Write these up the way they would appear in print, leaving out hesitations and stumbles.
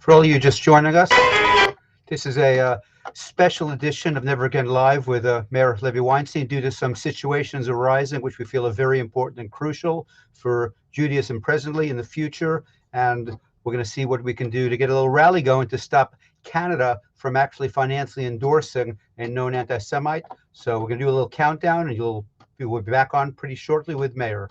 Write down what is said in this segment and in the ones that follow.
For all of you just joining us, this is a special edition of Never Again Live with Meir Halevi Weinstein due to some situations arising which we feel are very important and crucial for Judaism presently in the future. And we're going to see what we can do to get a little rally going to stop Canada from actually financially endorsing a known anti-Semite. So we're going to do a little countdown, and we'll be back on pretty shortly with Meir.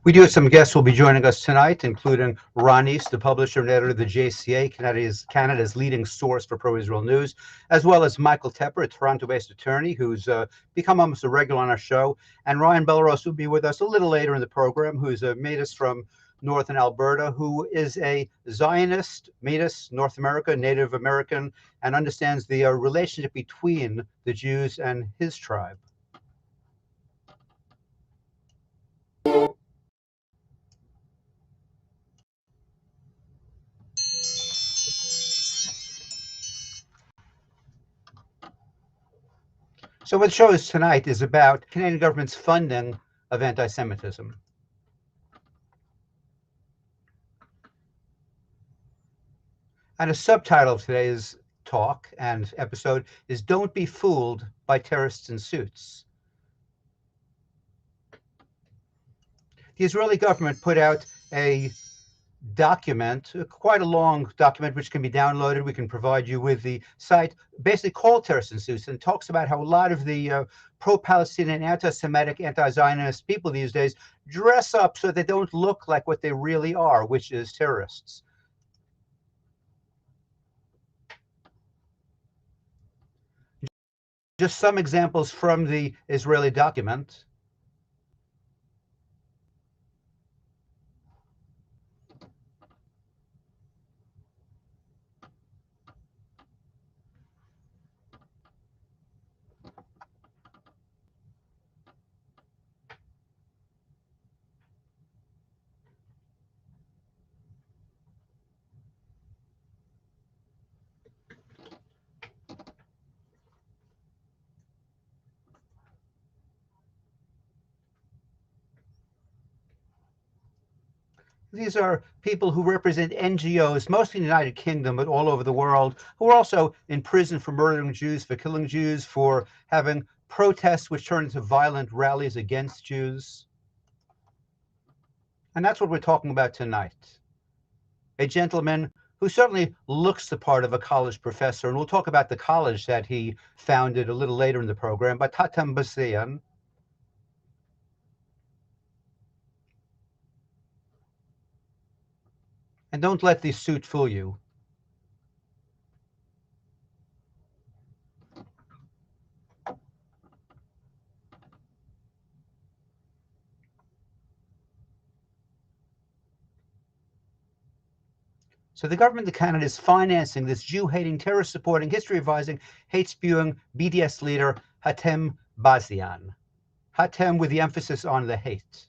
We do have some guests who will be joining us tonight, including Ron East, the publisher and editor of the JCA, Canada's leading source for pro-Israel news, as well as Michael Tepper, a Toronto-based attorney who's become almost a regular on our show, and Ryan Bellaros will be with us a little later in the program, who's a Metis from northern Alberta, who is a Zionist, Metis, North America, Native American, and understands the relationship between the Jews and his tribe. So what the show is tonight is about Canadian government's funding of anti-Semitism. And a subtitle of today's talk and episode is "Don't Be Fooled by Terrorists in Suits." The Israeli government put out a document, quite a long document, which can be downloaded. We can provide you with the site, basically called Terrorists in Suits, and talks about how a lot of the pro-Palestinian, anti-Semitic, anti-Zionist people these days dress up so they don't look like what they really are, which is terrorists. Just some examples from the Israeli document. These are people who represent NGOs, mostly in the United Kingdom, but all over the world, who are also in prison for murdering Jews, for killing Jews, for having protests which turn into violent rallies against Jews. And that's what we're talking about tonight. A gentleman who certainly looks the part of a college professor, and we'll talk about the college that he founded a little later in the program, but Tatam Basian. And don't let the suit fool you. So the government of Canada is financing this Jew-hating, terrorist-supporting, history-revising, hate-spewing BDS leader, Tatam Basian. Hatem with the emphasis on the hate.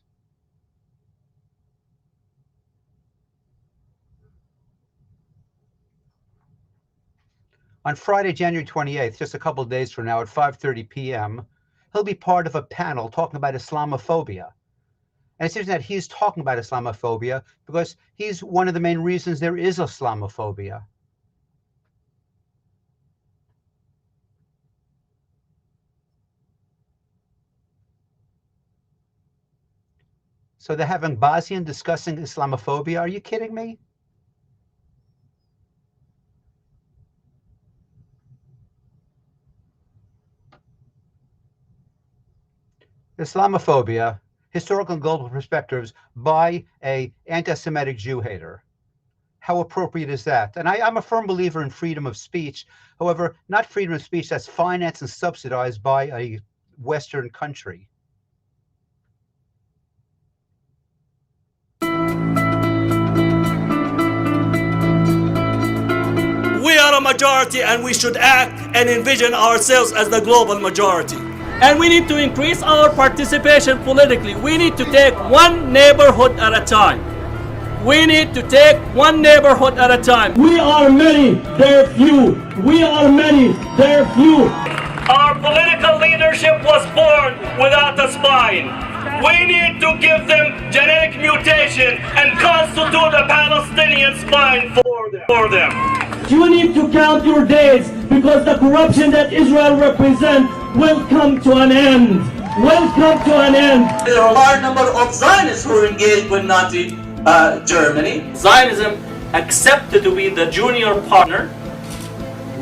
On Friday, January 28th, just a couple of days from now at 5:30 p.m., he'll be part of a panel talking about Islamophobia. And it seems that he's talking about Islamophobia because he's one of the main reasons there is Islamophobia. So they're having Basian discussing Islamophobia. Are you kidding me? Islamophobia, historical and global perspectives by a anti-Semitic Jew hater. How appropriate is that? And I'm a firm believer in freedom of speech. However, not freedom of speech that's financed and subsidized by a Western country. We are a majority and we should act and envision ourselves as the global majority. And we need to increase our participation politically. We need to take one neighborhood at a time. We need to take one neighborhood at a time. We are many, they're few. We are many, they're few. Our political leadership was born without a spine. We need to give them genetic mutation and constitute a Palestinian spine for them. You need to count your days because the corruption that Israel represents will come to an end. Will come to an end. There are a large number of Zionists who are engaged with Nazi Germany. Zionism accepted to be the junior partner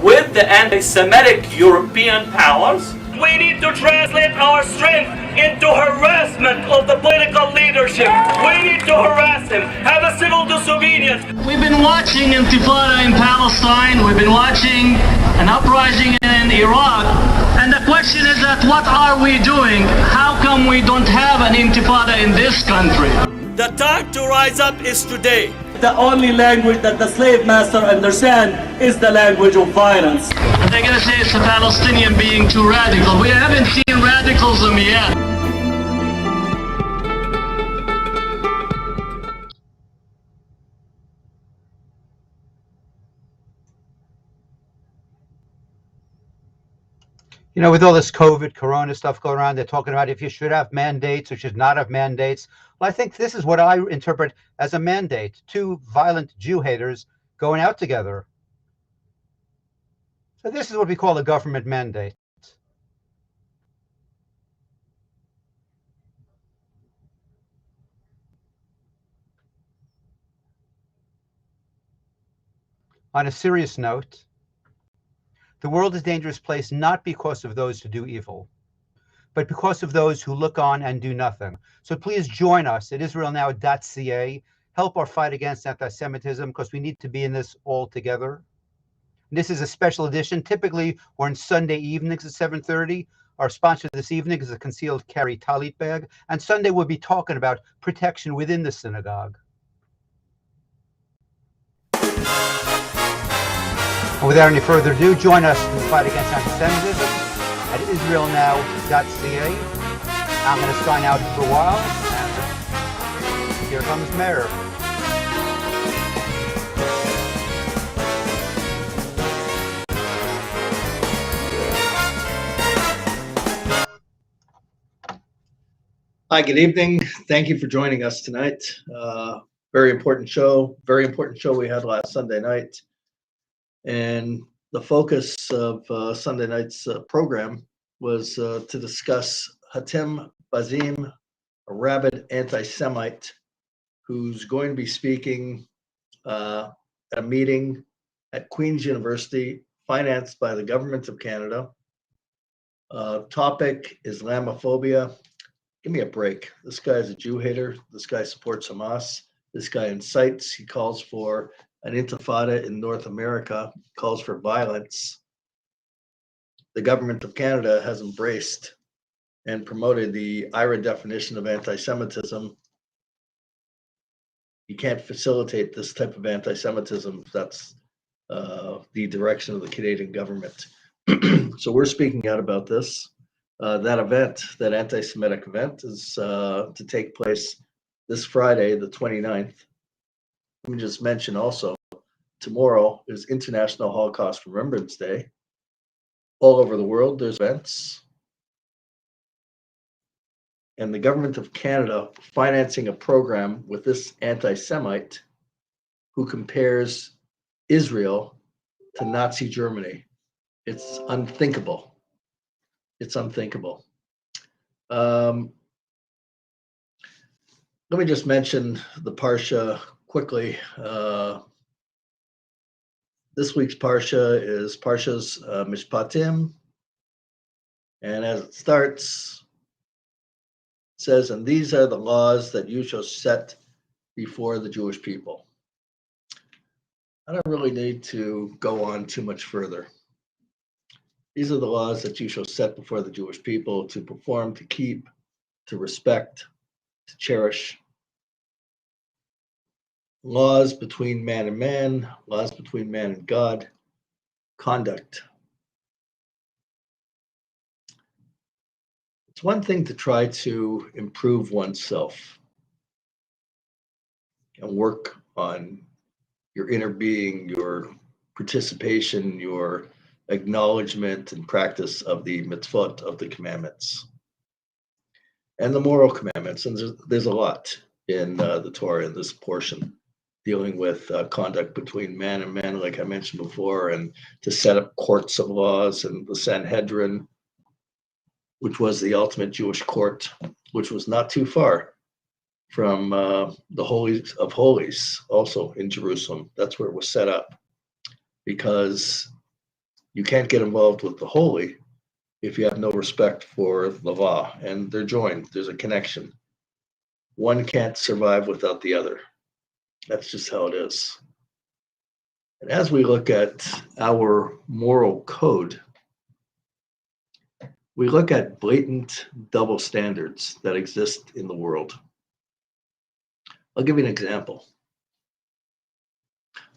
with the anti-Semitic European powers. We need to translate our strength into harassment of the political leadership. We need to harass them, have a civil disobedience. We've been watching Intifada in Palestine. We've been watching an uprising in Iraq. And the question is that what are we doing? How come we don't have an Intifada in this country? The time to rise up is today. The only language that the slave master understands is the language of violence. And they're going to say it's the Palestinian being too radical. We haven't seen radicalism yet. You know, with all this COVID, Corona stuff going around, they're talking about if you should have mandates or should not have mandates. Well, I think this is what I interpret as a mandate. Two violent Jew haters going out together. So this is what we call a government mandate. On a serious note, the world is a dangerous place not because of those who do evil, but because of those who look on and do nothing. So please join us at israelnow.ca. Help our fight against anti-Semitism because we need to be in this all together. And this is a special edition. Typically, we're on Sunday evenings at 7:30. Our sponsor this evening is a concealed carry talit bag. And Sunday, we'll be talking about protection within the synagogue. And without any further ado, join us in the fight against anti-Semitism at israelnow.ca. I'm going to sign out for a while, and here comes Meir. Hi, good evening. Thank you for joining us tonight. Very important show we had last Sunday night. And the focus of Sunday night's program was to discuss Hatem Bazim, a rabid anti-Semite who's going to be speaking at a meeting at Queen's University, financed by the government of Canada. Topic, Islamophobia. Give me a break. This guy is a Jew hater. This guy supports Hamas. This guy incites. He calls for an intifada in North America, calls for violence. The government of Canada has embraced and promoted the IRA definition of anti-Semitism. You can't facilitate this type of anti-Semitism if that's the direction of the Canadian government. So we're speaking out about this. That event, that anti-Semitic event, is to take place this Friday, the 29th. Let me just mention also, tomorrow is International Holocaust Remembrance Day. All over the world, there's events. And the government of Canada financing a program with this anti-Semite who compares Israel to Nazi Germany. It's unthinkable. It's unthinkable. Let me just mention the Parsha quickly. This week's Parsha is Parsha's Mishpatim. And as it starts, says, and these are the laws that you shall set before the Jewish people. I don't really need to go on too much further. These are the laws that you shall set before the Jewish people to perform, to keep, to respect, to cherish. Laws between man and man, laws between man and God, conduct. It's one thing to try to improve oneself and work on your inner being, your participation, your acknowledgement and practice of the mitzvot, of the commandments, and the moral commandments. And there's a lot in the Torah in this portion dealing with conduct between man and man, like I mentioned before, and to set up courts of laws, and the Sanhedrin, which was the ultimate Jewish court, which was not too far from the Holies of Holies, also in Jerusalem. That's where it was set up, because you can't get involved with the holy if you have no respect for the law, and they're joined. There's a connection. One can't survive without the other. That's just how it is. And as we look at our moral code, we look at blatant double standards that exist in the world. I'll give you an example.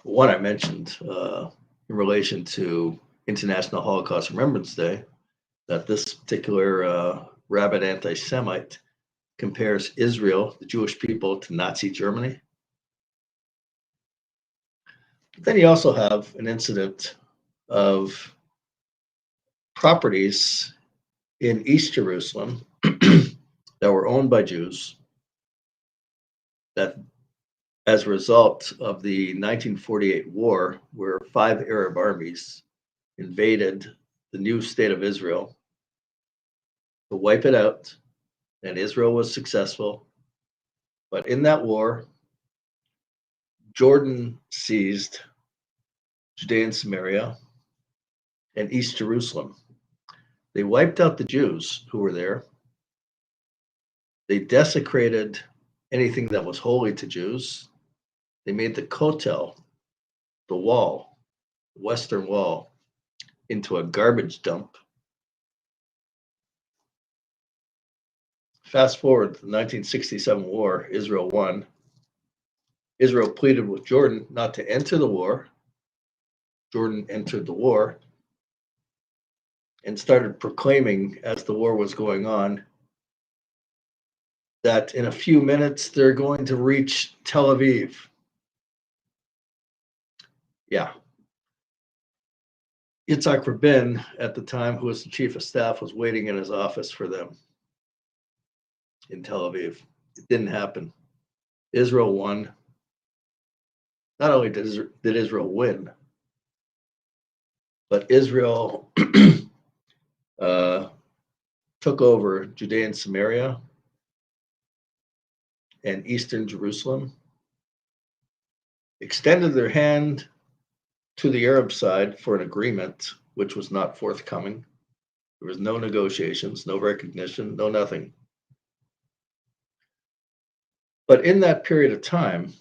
One I mentioned in relation to International Holocaust Remembrance Day, that this particular rabid anti-Semite compares Israel, the Jewish people, to Nazi Germany. But then you also have an incident of properties in East Jerusalem that were owned by Jews that, as a result of the 1948 war, where 5 Arab armies invaded the new state of Israel to wipe it out, and Israel was successful. But in that war, Jordan seized Judea and Samaria and East Jerusalem. They wiped out the Jews who were there. They desecrated anything that was holy to Jews. They made the Kotel, the wall, the Western Wall, into a garbage dump. Fast forward to the 1967 war, Israel won. Israel pleaded with Jordan not to enter the war. Jordan entered the war and started proclaiming, as the war was going on, that in a few minutes they're going to reach Tel Aviv. Yeah. Yitzhak Rabin, at the time, who was the chief of staff, was waiting in his office for them in Tel Aviv. It didn't happen. Israel won. Not only did Israel win, but Israel took over Judea and Samaria and Eastern Jerusalem, extended their hand to the Arab side for an agreement, which was not forthcoming. There was no negotiations, no recognition, no nothing. But in that period of time,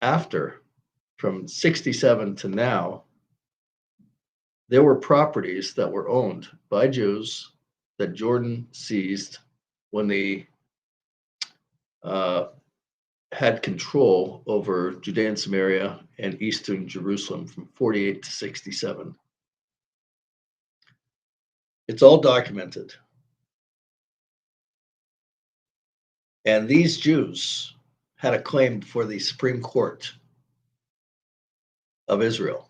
after, from 67 to now, there were properties that were owned by Jews that Jordan seized when they had control over Judea and Samaria and Eastern Jerusalem from 48 to 67. It's all documented. And these Jews had a claim before the Supreme Court of Israel.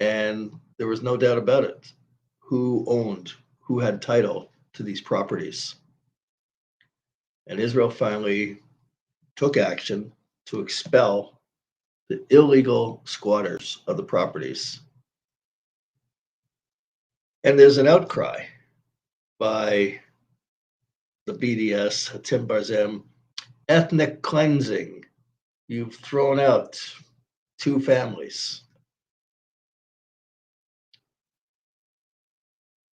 And there was no doubt about it. Who owned, who had title to these properties? And Israel finally took action to expel the illegal squatters of the properties. And there's an outcry by the BDS, Hatim Barzem, ethnic cleansing. You've thrown out 2 families.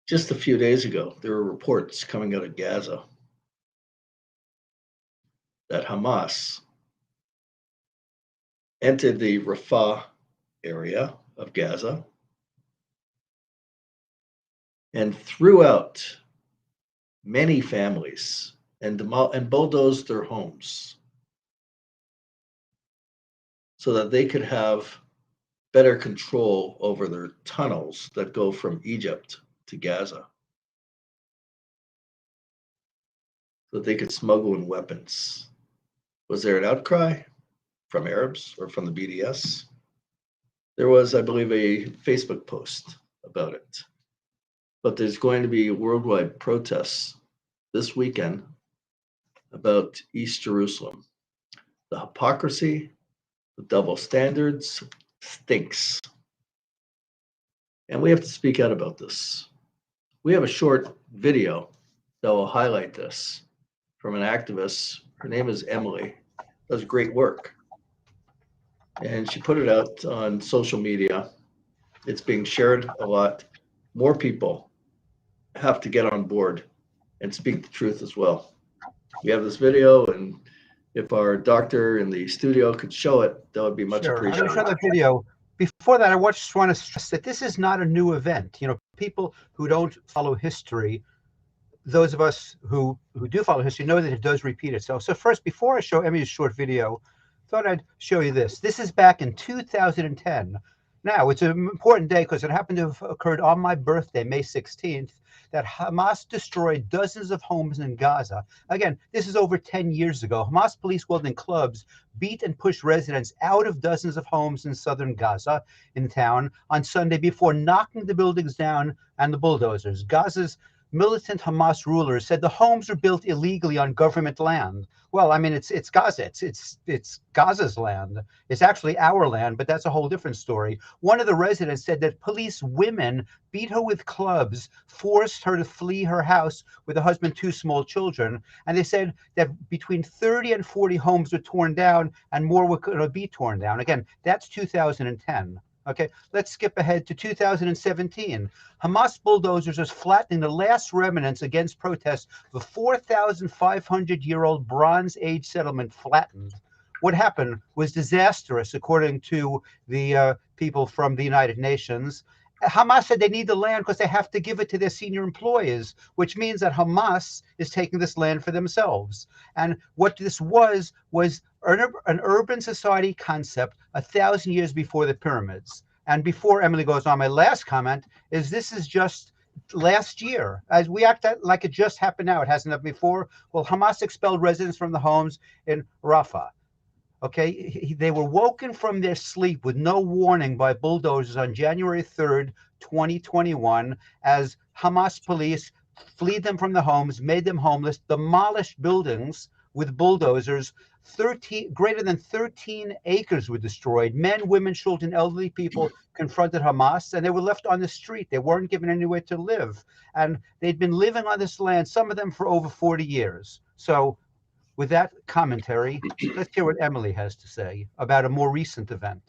Just a few days ago, there were reports coming out of Gaza that Hamas entered the Rafah area of Gaza and threw out many families and bulldozed their homes so that they could have better control over their tunnels that go from Egypt to Gaza, so that they could smuggle in weapons. Was there an outcry from Arabs or from the BDS? There was, I believe, a Facebook post about it. But there's going to be worldwide protests this weekend about East Jerusalem. The hypocrisy, the double standards stinks. And we have to speak out about this. We have a short video that will highlight this from an activist. Her name is Emily, does great work. And she put it out on social media. It's being shared a lot. More people have to get on board and speak the truth as well. We have this video, and if our doctor in the studio could show it, that would be much Sure. I'm going to appreciated. show the video. Before that, I just want to stress that this is not a new event. You know, people who don't follow history, those of us who do follow history, know that it does repeat itself. So first, before I show Emmy's short video, thought I'd show you this. This is back in 2010. Now, it's an important day because it happened to have occurred on my birthday, May 16th, that Hamas destroyed dozens of homes in Gaza. Again, this is over 10 years ago. Hamas police wielding clubs beat and pushed residents out of dozens of homes in southern Gaza in town on Sunday before knocking the buildings down and the bulldozers. Gaza's militant Hamas rulers said the homes were built illegally on government land. Well, I mean, it's Gaza. It's Gaza's land. It's actually our land, but that's a whole different story. One of the residents said that police women beat her with clubs, forced her to flee her house with a husband, 2 small children. And they said that between 30 and 40 homes were torn down and more were going to be torn down. Again, that's 2010. Okay, let's skip ahead to 2017. Hamas bulldozers are flattening the last remnants against protests of a 4,500-year-old Bronze Age settlement flattened. What happened was disastrous, according to the people from the United Nations. Hamas said they need the land because they have to give it to their senior employees, which means that Hamas is taking this land for themselves. And what this was an urban society concept 1,000 years before the pyramids. And before Emily goes on, my last comment is this is just last year. As we act like it just happened now, it hasn't happened before. Well, Hamas expelled residents from the homes in Rafah. Okay, they were woken from their sleep with no warning by bulldozers on January 3rd, 2021, as Hamas police freed them from the homes, made them homeless, demolished buildings with bulldozers. Greater than 13 acres were destroyed. Men, women, children, elderly people confronted Hamas, and they were left on the street. They weren't given anywhere to live. And they'd been living on this land, some of them for over 40 years. So with that commentary, let's hear what Emily has to say about a more recent event.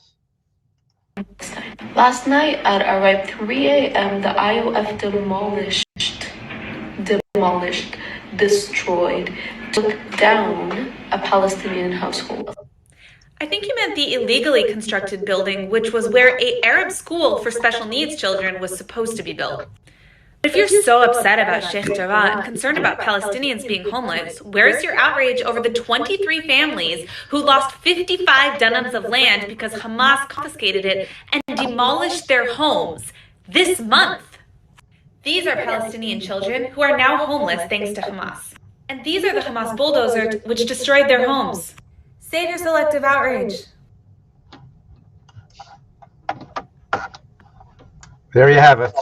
Last night at around 3 a.m., the IOF demolished, destroyed, took down a Palestinian household. I think you meant the illegally constructed building, which was where an Arab school for special needs children was supposed to be built. If you're so upset about Sheikh Jarrah and concerned about Palestinians being homeless, where's your outrage over the 23 families who lost 55 dunams of land because Hamas confiscated it and demolished their homes this month? These are Palestinian children who are now homeless thanks to Hamas. And these are the Hamas bulldozers which destroyed their homes. Save your selective outrage. There you have it.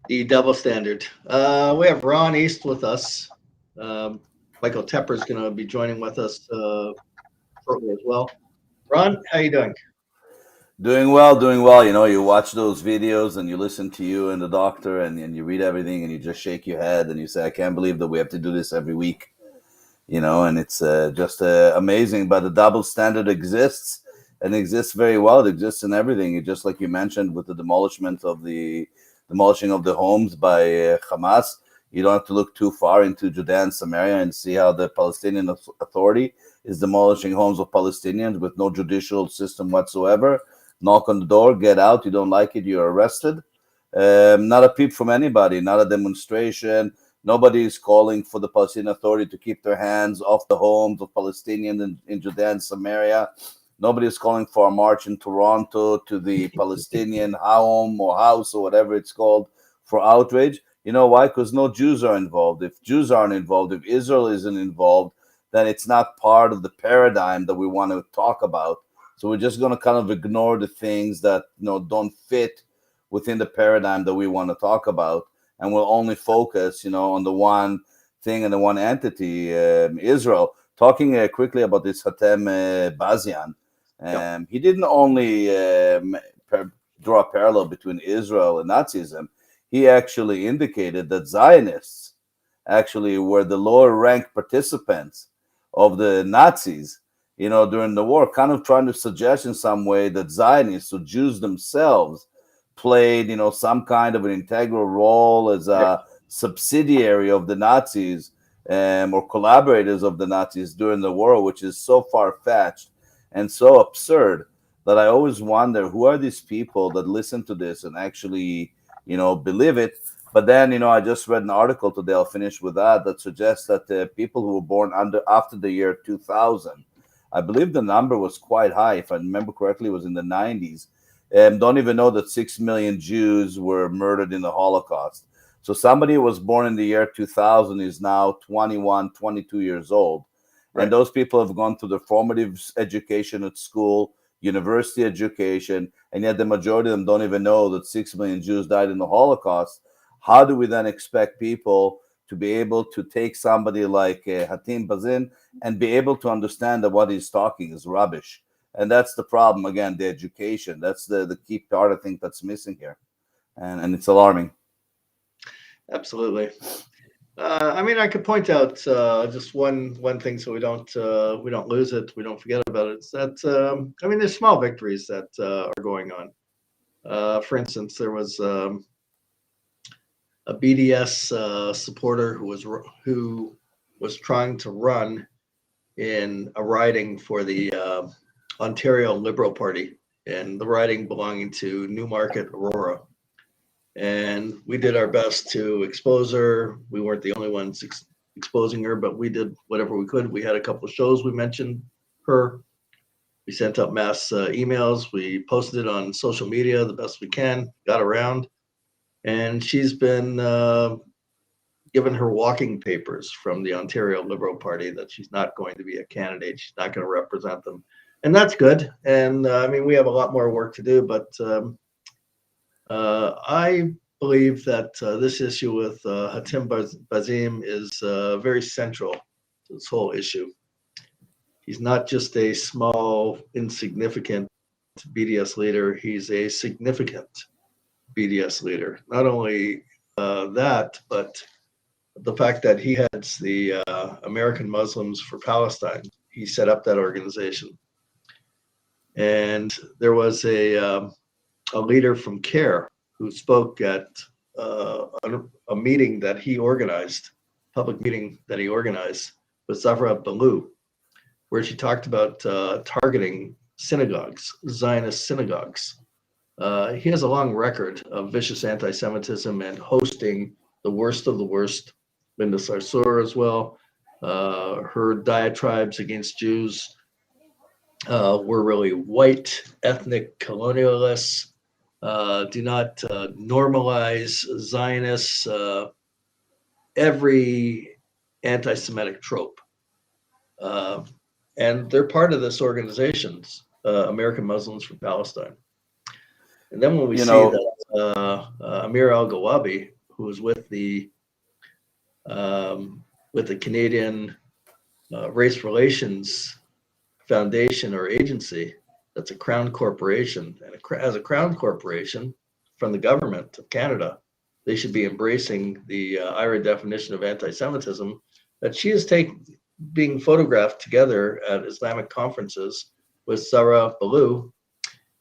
The double standard. We have Ron East with us. Michael Tepper is going to be joining with us shortly as well. Ron, how you doing? Doing well, doing well. You know, you watch those videos and you listen to you and the doctor and you read everything and you just shake your head and you say, I can't believe that we have to do this every week. You know, and it's just amazing. But the double standard exists and exists very well. It exists in everything. It just like you mentioned with the demolishing of the homes by Hamas. You don't have to look too far into Judea and Samaria and see how the Palestinian Authority is demolishing homes of Palestinians with no judicial system whatsoever. Knock on the door, get out. You don't like it, you're arrested. Not a peep from anybody, not a demonstration. Nobody is calling for the Palestinian Authority to keep their hands off the homes of Palestinians in Judea and Samaria. Nobody is calling for a march in Toronto to the Palestinian home or house or whatever it's called for outrage. You know why? Because no Jews are involved. If Jews aren't involved, if Israel isn't involved, then it's not part of the paradigm that we want to talk about. So we're just going to kind of ignore the things that don't fit within the paradigm that we want to talk about, and we'll only focus, on the one thing and the one entity, Israel. Talking quickly about this Hatem Bazian, he didn't only draw a parallel between Israel and Nazism. He actually indicated that Zionists actually were the lower ranked participants of the Nazis, during the war, kind of trying to suggest in some way that Zionists, or Jews themselves, played, some kind of an integral role as a subsidiary of the Nazis, or collaborators of the Nazis during the war, which is so far-fetched and so absurd that I always wonder, who are these people that listen to this and actually, believe it? But then, I just read an article today, I'll finish with that suggests that the people who were born after the year 2000, I believe the number was quite high, if I remember correctly, it was in the 90s, don't even know that 6 million Jews were murdered in the Holocaust. So somebody who was born in the year 2000 is now 21, 22 years old. Right. And those people have gone through the formative education at school, university education, and yet the majority of them don't even know that 6 million Jews died in the Holocaust. How do we then expect people to be able to take somebody like Hatem Bazin and be able to understand that what he's talking is rubbish? And that's the problem, again, the education. That's the key part, I think, that's missing here. And it's alarming. Absolutely. I could point out just one thing so we don't lose it, we don't forget about it. It's that there's small victories that are going on. For instance, there was a BDS supporter who was trying to run in a riding for the Ontario Liberal Party, and the riding belonging to Newmarket Aurora. And we did our best to expose her. We weren't the only ones exposing her, but we did whatever we could. We had a couple of shows we mentioned her. We sent out mass emails. We posted it on social media the best we can, got around. And she's been given her walking papers from the Ontario Liberal Party that she's not going to be a candidate. She's not going to represent them. And that's good. And we have a lot more work to do, but I believe that this issue with Hatem Bazim is very central to this whole issue. He's not just a small, insignificant BDS leader. He's a significant BDS leader. Not only that, but the fact that he heads the American Muslims for Palestine. He set up that organization. And there was a leader from CARE who spoke at a meeting that he organized, public meeting that he organized with Zahra Ballou, where she talked about targeting synagogues, Zionist synagogues. He has a long record of vicious anti-Semitism and hosting the worst of the worst. Linda Sarsour as well. Her diatribes against Jews were really white, ethnic colonialists, do not normalize Zionists, every anti-Semitic trope. And they're part of this organization, American Muslims for Palestine. And then when we see that Amir al-Gawabi, who was with the Canadian Race Relations Foundation or agency, that's a crown corporation, and as a crown corporation from the government of Canada, they should be embracing the IRA definition of anti-Semitism that she is being photographed together at Islamic conferences with Zahra Ballou,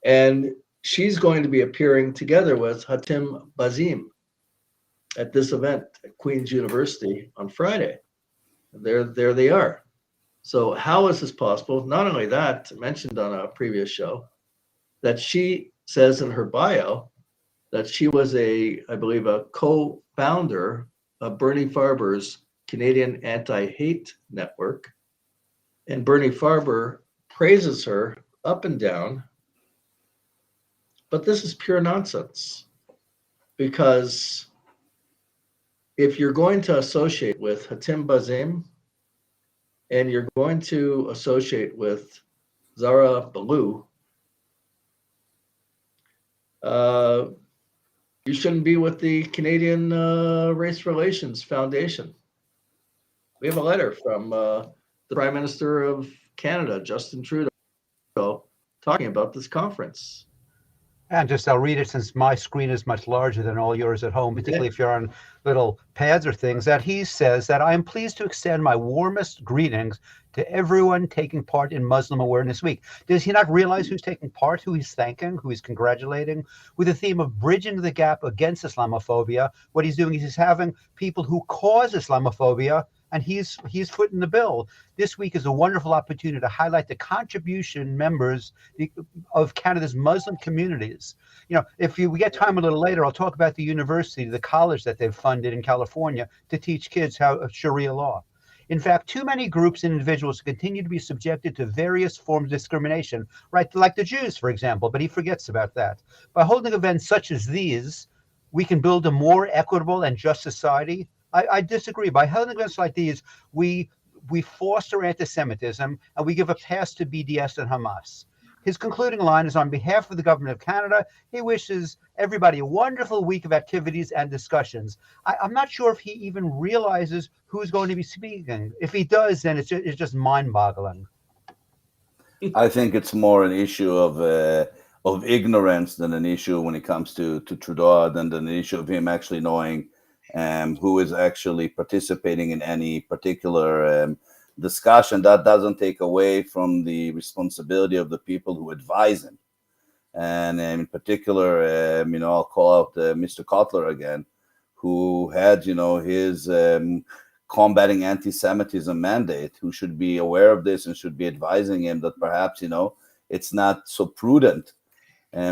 and she's going to be appearing together with Hatem Bazim. at this event at Queen's University on Friday. There they are. So how is this possible? Not only that, mentioned on a previous show, that she says in her bio that she was I believe, a co-founder of Bernie Farber's Canadian Anti-Hate Network. And Bernie Farber praises her up and down. But this is pure nonsense. Because if you're going to associate with Hatim Bazim and you're going to associate with Zara Balou, you shouldn't be with the Canadian Race Relations Foundation. We have a letter from the Prime Minister of Canada, Justin Trudeau, talking about this conference. And just I'll read it since my screen is much larger than all yours at home, particularly if you're on little pads or things, that he says that I am pleased to extend my warmest greetings to everyone taking part in Muslim Awareness Week. Does he not realize who's taking part, who he's thanking, who he's congratulating? With the theme of bridging the gap against Islamophobia, what he's doing is he's having people who cause Islamophobia, and he's footing the bill. This week is a wonderful opportunity to highlight the contribution members of Canada's Muslim communities. You know, if we get time a little later, I'll talk about the university, the college that they've funded in California to teach kids how Sharia law. In fact, too many groups and individuals continue to be subjected to various forms of discrimination, right? Like the Jews, for example, but he forgets about that. By holding events such as these, we can build a more equitable and just society. I disagree. By holding events like these, we foster anti-Semitism and we give a pass to BDS and Hamas. His concluding line is on behalf of the government of Canada. He wishes everybody a wonderful week of activities and discussions. I'm not sure if he even realizes who's going to be speaking. If he does, then it's just mind-boggling. I think it's more an issue of ignorance than an issue when it comes to Trudeau, than an issue of him actually knowing who is actually participating in any particular discussion. That doesn't take away from the responsibility of the people who advise him. And in particular, I'll call out Mr. Kotler again, who had, his combating anti-Semitism mandate, who should be aware of this and should be advising him that perhaps, it's not so prudent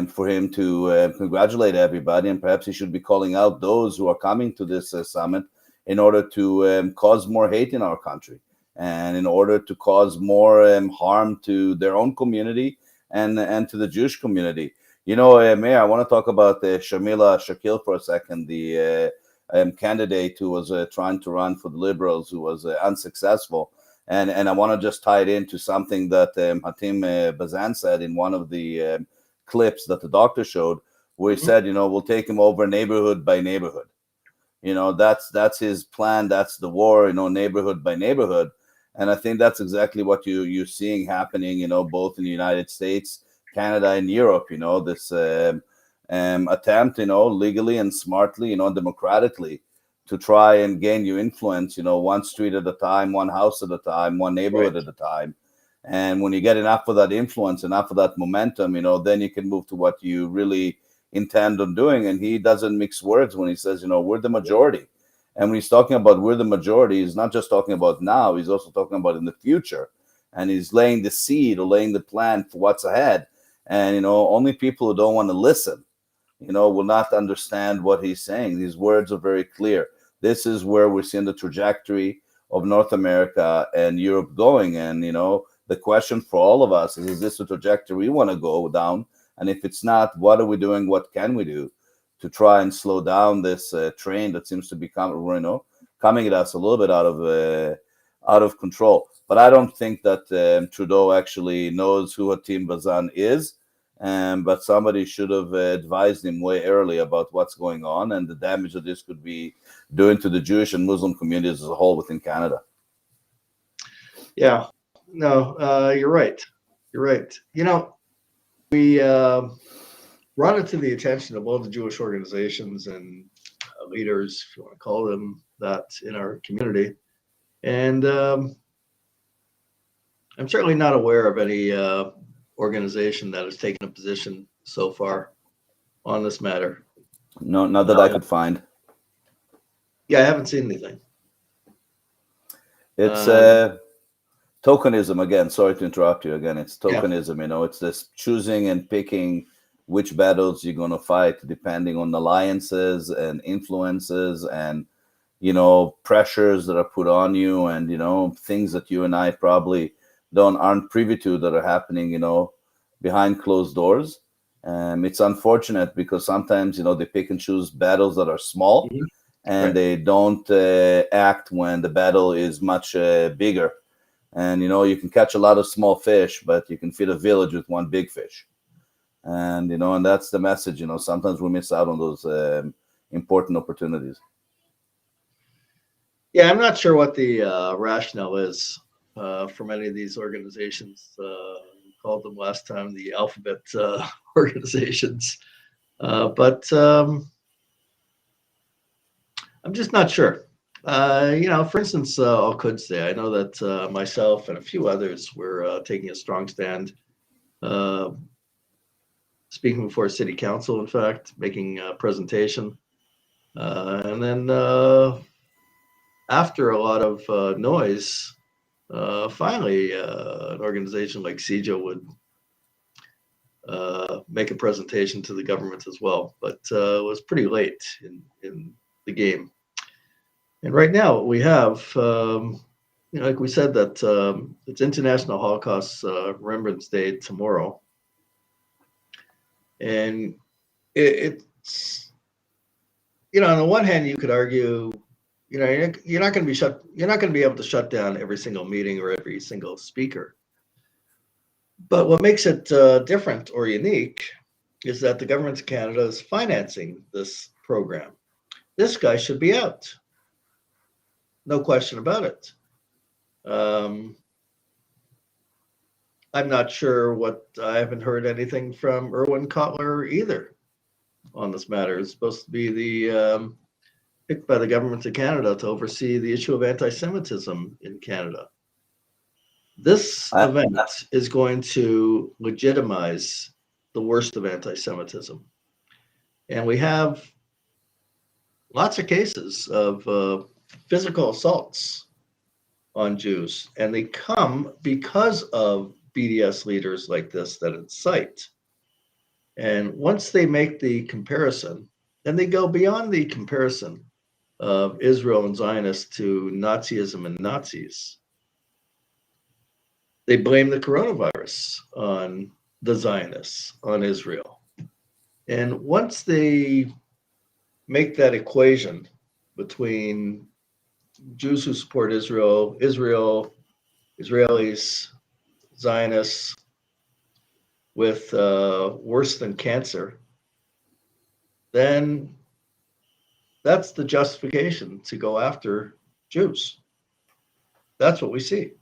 for him to congratulate everybody, and perhaps he should be calling out those who are coming to this summit in order to cause more hate in our country and in order to cause more harm to their own community and to the Jewish community. Meir, I want to talk about Shamila Shakil for a second, the candidate who was trying to run for the Liberals, who was unsuccessful. And I want to just tie it into something that Hatim Bazan said in one of the clips that the doctor showed, where he said, we'll take him over neighborhood by neighborhood. That's his plan. That's the war, neighborhood by neighborhood. And I think that's exactly what you're seeing happening, both in the United States, Canada, and Europe, this attempt, legally and smartly, democratically, to try and gain your influence, one street at a time, one house at a time, one neighborhood at a time. And when you get enough of that influence, enough of that momentum, then you can move to what you really intend on doing. And he doesn't mix words when he says, we're the majority. And when he's talking about we're the majority, he's not just talking about now, he's also talking about in the future. And he's laying the seed or laying the plan for what's ahead. And, only people who don't want to listen, will not understand what he's saying. These words are very clear. This is where we're seeing the trajectory of North America and Europe going. And, the question for all of us is this the trajectory we want to go down? And if it's not, what are we doing? What can we do to try and slow down this train that seems to be coming at us a little bit out of control? But I don't think that Trudeau actually knows who Hatim Bazan is. But somebody should have advised him way early about what's going on and the damage that this could be doing to the Jewish and Muslim communities as a whole within Canada. Yeah, no, you're right. You're right. We brought it to the attention of all the Jewish organizations and leaders, if you want to call them that, in our community. And I'm certainly not aware of any organization that has taken a position so far on this matter. No, not that I could find. Yeah, I haven't seen anything. It's tokenism again. Sorry to interrupt you again. It's tokenism. You know, it's this choosing and picking which battles you're going to fight depending on alliances and influences and, you know, pressures that are put on you, and, you know, things that you and I probably aren't privy to that are happening, you know, behind closed doors. It's unfortunate because sometimes, you know, they pick and choose battles that are small, and Right. they don't act when the battle is much bigger. And, you know, you can catch a lot of small fish, but you can feed a village with one big fish. And, you know, and that's the message, you know, sometimes we miss out on those important opportunities. Yeah, I'm not sure what the rationale is for many of these organizations. We called them last time the alphabet organizations. But I'm just not sure. You know, for instance, Al-Quds, I know that myself and a few others were taking a strong stand, speaking before city council, in fact, making a presentation. And then after a lot of noise, finally, an organization like CEJA would make a presentation to the government as well, but it was pretty late in the game. And right now, what we have, you know, like we said, that it's International Holocaust Remembrance Day tomorrow, and it's, you know, on the one hand, you could argue, you know, you're not going to be able to shut down every single meeting or every single speaker. But what makes it different or unique is that the government of Canada is financing this program. This guy should be out. No question about it. I'm not sure I haven't heard anything from Erwin Kotler either on this matter. It's supposed to be the picked by the government of Canada to oversee the issue of anti-Semitism in Canada. This event is going to legitimize the worst of anti-Semitism. And we have lots of cases of physical assaults on Jews, and they come because of BDS leaders like this that incite. And once they make the comparison, and they go beyond the comparison of Israel and Zionists to Nazism and Nazis, they blame the coronavirus on the Zionists, on Israel. And once they make that equation between Jews who support Israel, Israelis, Zionists, with worse than cancer, then that's the justification to go after Jews. That's what we see.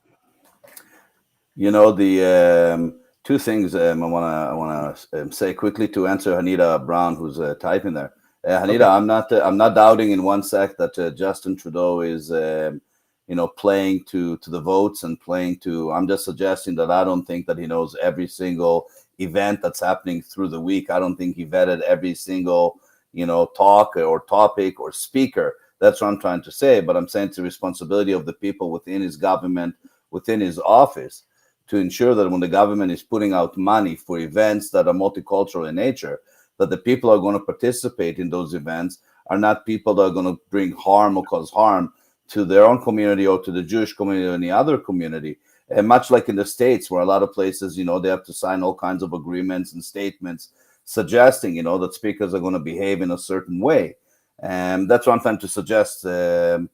You know, the two things I want to say quickly to answer Hanita Brown, who's typing there. Hanita, okay. I'm not doubting in one sec that Justin Trudeau is you know, playing to the votes and playing to. I'm just suggesting that I don't think that he knows every single event that's happening through the week. I don't think he vetted every single, you know, talk or topic or speaker. That's what I'm trying to say. But I'm saying it's the responsibility of the people within his government, within his office, to ensure that when the government is putting out money for events that are multicultural in nature, that the people who are going to participate in those events are not people that are going to bring harm or cause harm to their own community or to the Jewish community or any other community. And much like in the States, where a lot of places, you know, they have to sign all kinds of agreements and statements suggesting, you know, that speakers are going to behave in a certain way. And that's what I'm trying to suggest on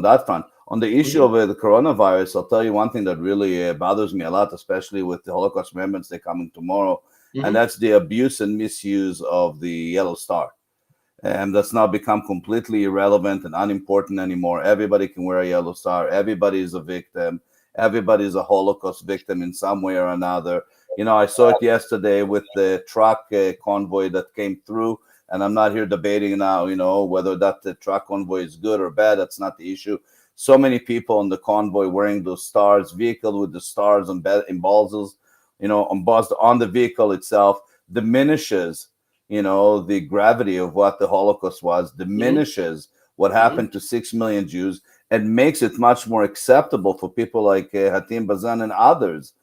that front. On the issue of the coronavirus, I'll tell you one thing that really bothers me a lot, especially with the Holocaust Remembrance Day coming tomorrow, and that's the abuse and misuse of the yellow star. And that's now become completely irrelevant and unimportant anymore. Everybody can wear a yellow star. Everybody is a victim. Everybody is a Holocaust victim in some way or another. You know, I saw it yesterday with the truck convoy that came through, and I'm not here debating now, you know, whether that truck convoy is good or bad. That's not the issue. So many people on the convoy wearing those stars, vehicle with the stars embossed, you know, embossed on the vehicle itself, diminishes, you know, the gravity of what the Holocaust was, diminishes what happened to 6 million Jews, and makes it much more acceptable for people like Hatim Bazan and others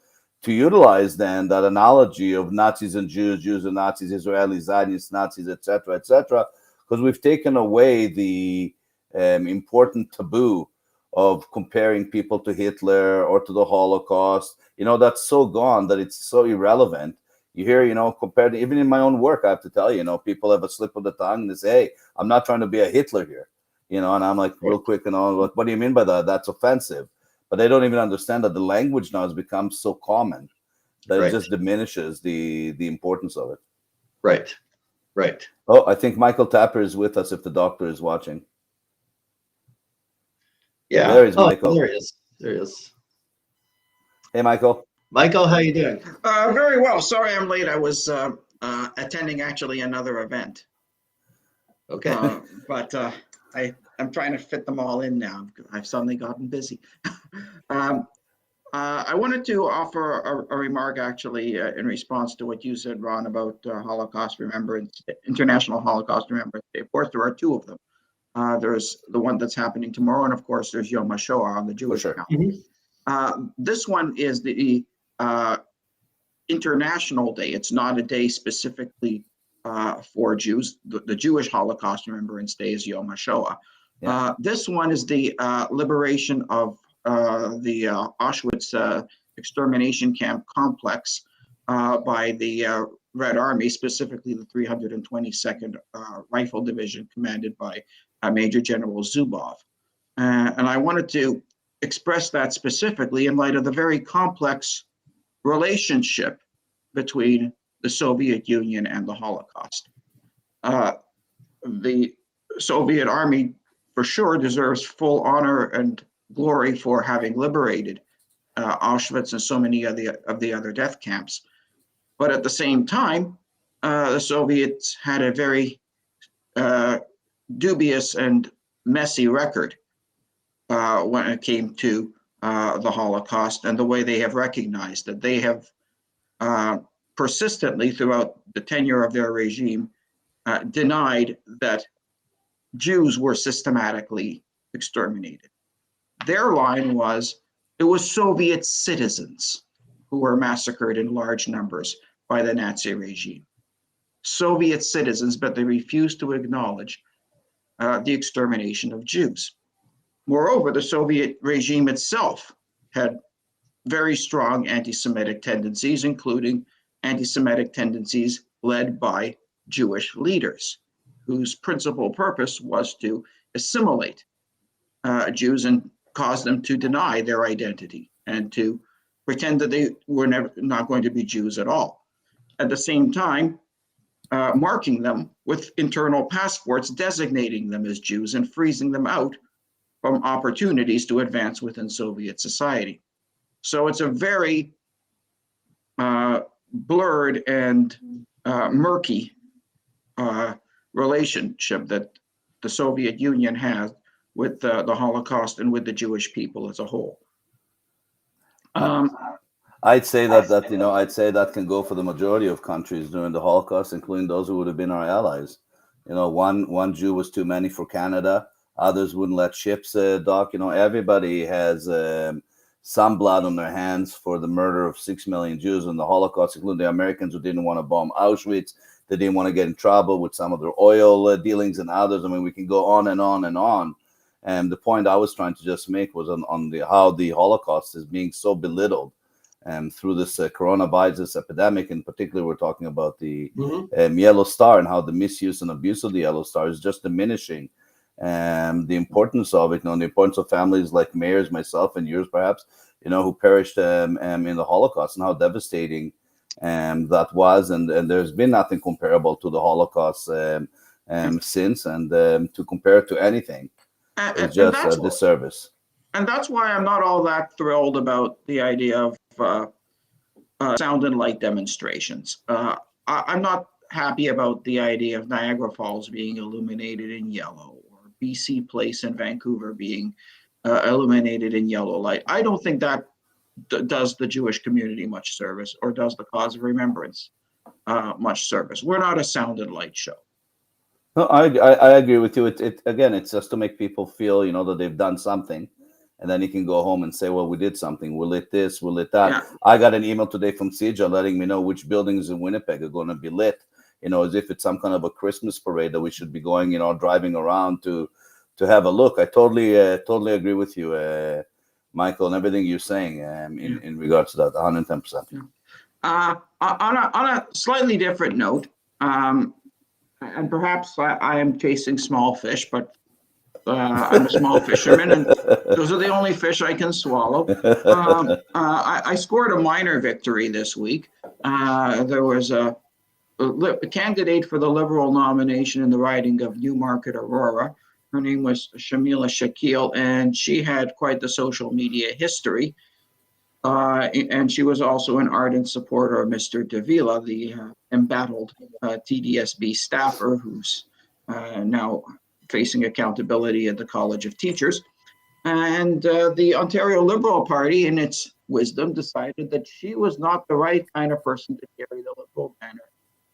to utilize then that analogy of Nazis and Jews, Jews and Nazis, Israelis, Zionists, Nazis, etc., because we've taken away the important taboo of comparing people to Hitler or to the Holocaust. That's so gone that it's so irrelevant. You hear, compared to, even in my own work, I have to tell you, people have a slip of the tongue and they say, hey, I'm not trying to be a Hitler here, and I'm like, real quick, what do you mean by that? That's offensive. But they don't even understand that the language now has become so common that it just diminishes the importance of it. Right. Oh, I think Michael Tapper is with us if the doctor is watching. Yeah. There is Michael. There he is. Hey, Michael. Michael, how you doing? Very well. Sorry I'm late. I was attending actually another event. Okay. But I'm trying to fit them all in now. I've suddenly gotten busy. I wanted to offer a remark actually in response to what you said, Ron, about Holocaust Remembrance, International Holocaust Remembrance Day. Of course, there are two of them. There's the one that's happening tomorrow, and of course, there's Yom HaShoah on the Jewish calendar. This one is the International Day. It's not a day specifically for Jews. The Jewish Holocaust Remembrance Day is Yom HaShoah. Yeah. This one is the liberation of the Auschwitz extermination camp complex by the Red Army, specifically the 322nd Rifle Division, commanded by Major General Zubov. And I wanted to express that specifically in light of the very complex relationship between the Soviet Union and the Holocaust. The Soviet Army, for sure, deserves full honor and glory for having liberated Auschwitz and so many of the other death camps. But at the same time, the Soviets had a very dubious and messy record when it came to the Holocaust and the way they have recognized that. They have persistently throughout the tenure of their regime denied that Jews were systematically exterminated. Their line was, it was Soviet citizens who were massacred in large numbers by the Nazi regime. Soviet citizens, but they refused to acknowledge the extermination of Jews. Moreover, the Soviet regime itself had very strong anti-Semitic tendencies, including anti-Semitic tendencies led by Jewish leaders, whose principal purpose was to assimilate Jews and cause them to deny their identity and to pretend that they were not going to be Jews at all. At the same time, marking them with internal passports, designating them as Jews and freezing them out from opportunities to advance within Soviet society. So it's a very blurred and murky relationship that the Soviet Union has with the Holocaust and with the Jewish people as a whole. I'd say that can go for the majority of countries during the Holocaust, including those who would have been our allies. One Jew was too many for Canada. Others wouldn't let ships dock. Everybody has some blood on their hands for the murder of 6 million Jews in the Holocaust, including the Americans who didn't want to bomb Auschwitz. They didn't want to get in trouble with some of their oil dealings and others. I mean, we can go on and on and on. And the point I was trying to just make was on how the Holocaust is being so belittled through this coronavirus epidemic. In particular, we're talking about the Yellow Star and how the misuse and abuse of the Yellow Star is just diminishing. The importance of it, the importance of families like Meir's, myself, and yours, perhaps, who perished in the Holocaust, and how devastating that was. And there's been nothing comparable to the Holocaust since, and to compare it to anything is just a disservice. And that's why I'm not all that thrilled about the idea of sound and light demonstrations. I'm not happy about the idea of Niagara Falls being illuminated in yellow, or BC Place in Vancouver being illuminated in yellow light. I don't think that does the Jewish community much service, or does the cause of remembrance much service. We're not a sound and light show. No, I agree with you. It again, it's just to make people feel, that they've done something, and then you can go home and say, well, we did something. We lit this, we lit that. Yeah. I got an email today from CJ letting me know which buildings in Winnipeg are going to be lit. As if it's some kind of a Christmas parade that we should be going, driving around to have a look. I totally agree with you, Michael, and everything you're saying in regards to that, 110%. On a slightly different note, and perhaps I am chasing small fish, but I'm a small fisherman, and those are the only fish I can swallow. I scored a minor victory this week. There was a candidate for the Liberal nomination in the riding of Newmarket Aurora. Her name was Shamila Shakil, and she had quite the social media history. And she was also an ardent supporter of Mr. Davila, the embattled TDSB staffer who's now facing accountability at the College of Teachers. And the Ontario Liberal Party, in its wisdom, decided that she was not the right kind of person to carry the Liberal banner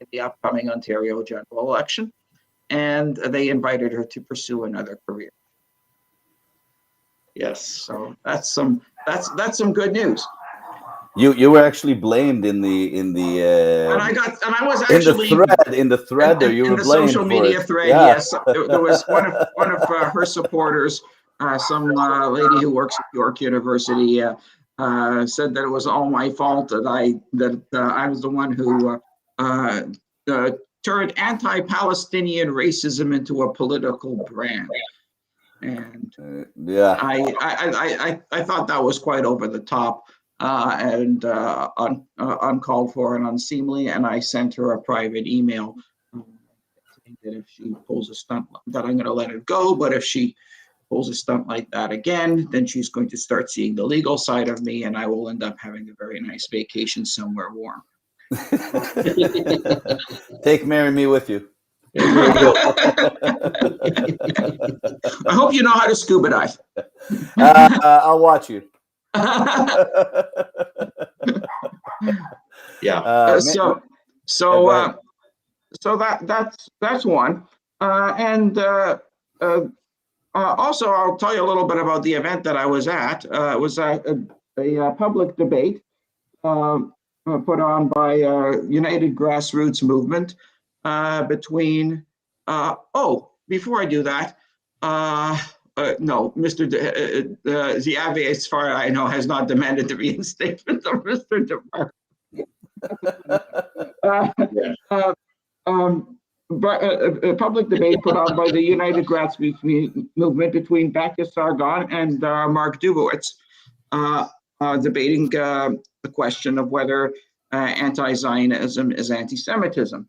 in the upcoming Ontario general election. And they invited her to pursue another career. Yes. So that's some good news. You were actually blamed in the And I was actually in the thread there. You were in the blamed social for media it. thread. Yeah. Yes, there was one of her supporters, some lady who works at York University, said that it was all my fault that I was the one who turned anti-Palestinian racism into a political brand. And yeah, I thought that was quite over the top and uncalled for and unseemly. And I sent her a private email saying that if she pulls a stunt, that I'm going to let it go. But if she pulls a stunt like that again, then she's going to start seeing the legal side of me, and I will end up having a very nice vacation somewhere warm. Take Meir and me with you. I hope you know how to scuba dive. I'll watch you. Yeah. So that's one. And also, I'll tell you a little bit about the event that I was at. It was a public debate put on by United Grassroots Movement between. Before I do that, no, Mr. Ziavi, as far as I know, has not demanded the reinstatement of Mr. DeMar. A public debate put on by the United Grassroots Movement between Bacchus Sargon and Mark Dubowitz, debating the question of whether anti-Zionism is anti-Semitism.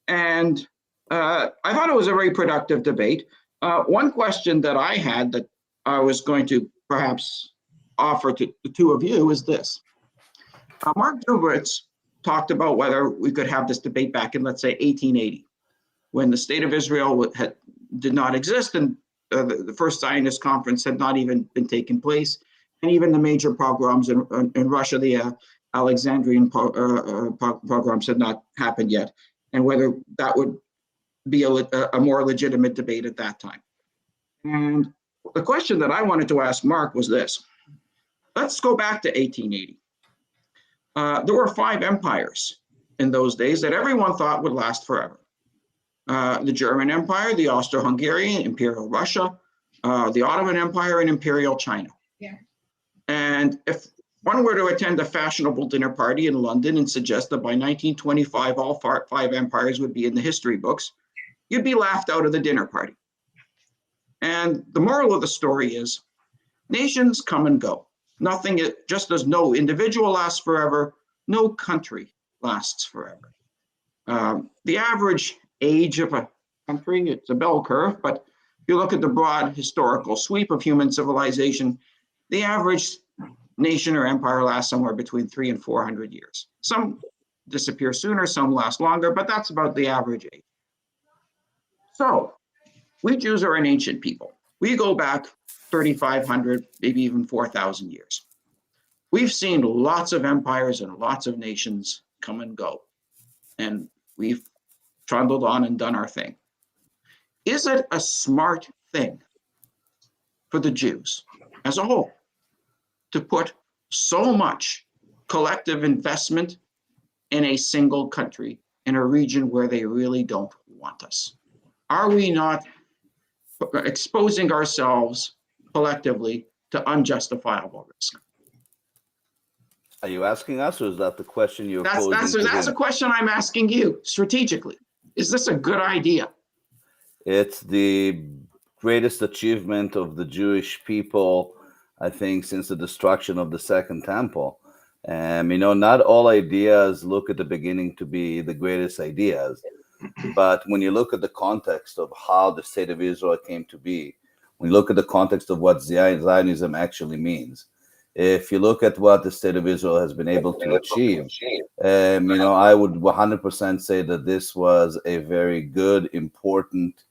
And I thought it was a very productive debate. One question that I had that I was going to perhaps offer to the two of you is this. Mark Dubowitz talked about whether we could have this debate back in, let's say, 1880, when the state of Israel did not exist and the first Zionist conference had not even been taken place, and even the major pogroms in Russia, the Alexandrian pogroms had not happened yet, and whether that would be a more legitimate debate at that time. And the question that I wanted to ask Mark was this. Let's go back to 1880. There were 5 empires in those days that everyone thought would last forever. The German Empire, the Austro-Hungarian, Imperial Russia, the Ottoman Empire, and Imperial China. Yeah. And if one were to attend a fashionable dinner party in London and suggest that by 1925 all 5 empires would be in the history books, you'd be laughed out of the dinner party. And the moral of the story is, nations come and go. Nothing, just as no individual lasts forever, no country lasts forever. The average age of a country, it's a bell curve, but if you look at the broad historical sweep of human civilization, the average nation or empire lasts somewhere between 300 and 400 years. Some disappear sooner, some last longer, but that's about the average age. So, we Jews are an ancient people. We go back 3,500, maybe even 4,000 years. We've seen lots of empires and lots of nations come and go, and we've trundled on and done our thing. is it a smart thing for the Jews as a whole to put so much collective investment in a single country, in a region where they really don't want us? Are we not exposing ourselves collectively to unjustifiable risk? Are you asking us, or is that the question you're That's posing to a him? question I'm asking you strategically. Is this a good idea? It's the greatest achievement of the Jewish people, I think, since the destruction of the Second Temple. Not all ideas look at the beginning to be the greatest ideas. But when you look at the context of how the state of Israel came to be, when you look at the context of what Zionism actually means, if you look at what the state of Israel has been able to achieve, I would 100% say that this was a very good, important,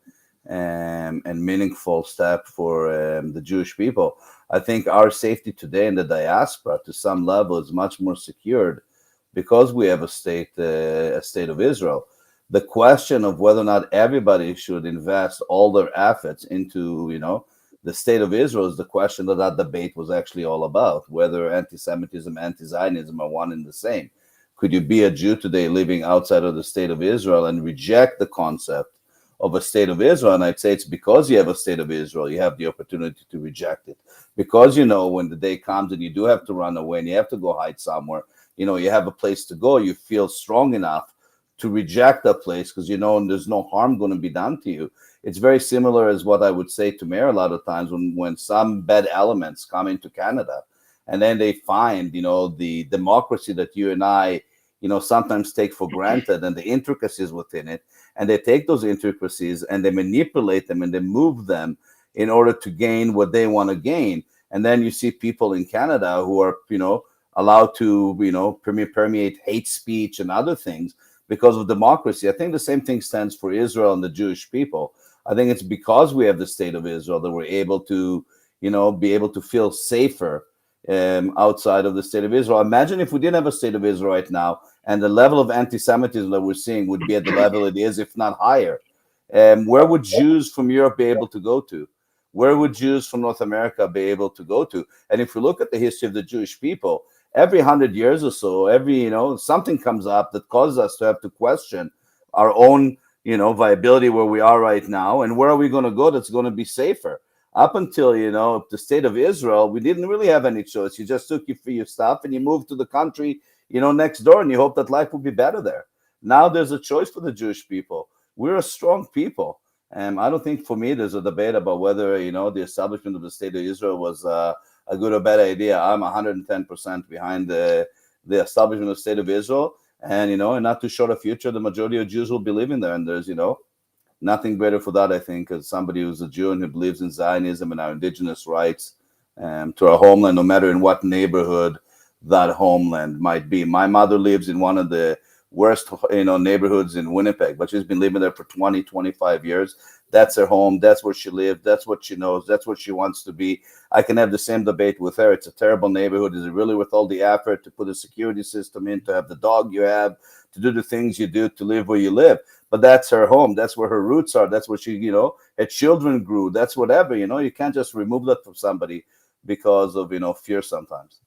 and meaningful step for the Jewish people. I think our safety today in the diaspora, to some level, is much more secured because we have a state of Israel. The question of whether or not everybody should invest all their efforts into, the state of Israel is the question that debate was actually all about, whether anti-Semitism, anti-Zionism are one and the same. Could you be a Jew today living outside of the state of Israel and reject the concept of a state of Israel? And I'd say it's because you have a state of Israel, you have the opportunity to reject it. Because, when the day comes and you do have to run away and you have to go hide somewhere, you have a place to go, you feel strong enough to reject that place because there's no harm going to be done to you. It's very similar as what I would say to Meir a lot of times when some bad elements come into Canada and then they find, the democracy that you and I, sometimes take for granted and the intricacies within it. And they take those intricacies and they manipulate them and they move them in order to gain what they want to gain. And then you see people in Canada who are, allowed to, permeate hate speech and other things because of democracy. I think the same thing stands for Israel and the Jewish people. I think it's because we have the state of Israel that we're able to, be able to feel safer outside of the state of Israel. Imagine if we didn't have a state of Israel right now, and the level of anti-Semitism that we're seeing would be at the level it is, if not higher. Where would Jews from Europe be able to go to? Where would Jews from North America be able to go to? And if we look at the history of the Jewish people, every 100 years or so, something comes up that causes us to have to question our own, viability where we are right now, and where are we going to go that's going to be safer. Up until, the state of Israel, we didn't really have any choice. You just took your stuff and you moved to the country, next door, and you hope that life will be better there. Now there's a choice for the Jewish people. We're a strong people. And I don't think, for me, there's a debate about whether, the establishment of the state of Israel was a good or bad idea. I'm 110% behind the establishment of the state of Israel. And, in not too short a future, the majority of Jews will be living there. And there's, nothing better for that, I think, as somebody who's a Jew and who believes in Zionism and our indigenous rights to our homeland, no matter in what neighborhood that homeland might be. My mother lives in one of the worst, neighborhoods in Winnipeg, but she's been living there for 20, 25 years. That's her home. That's where she lived. That's what she knows. That's what she wants to be. I can have the same debate with her. It's a terrible neighborhood. Is it really worth all the effort to put a security system in, to have the dog you have, to do the things you do, to live where you live? But that's her home. That's where her roots are. That's where she, her children grew. That's whatever, you can't just remove that from somebody because of, fear sometimes.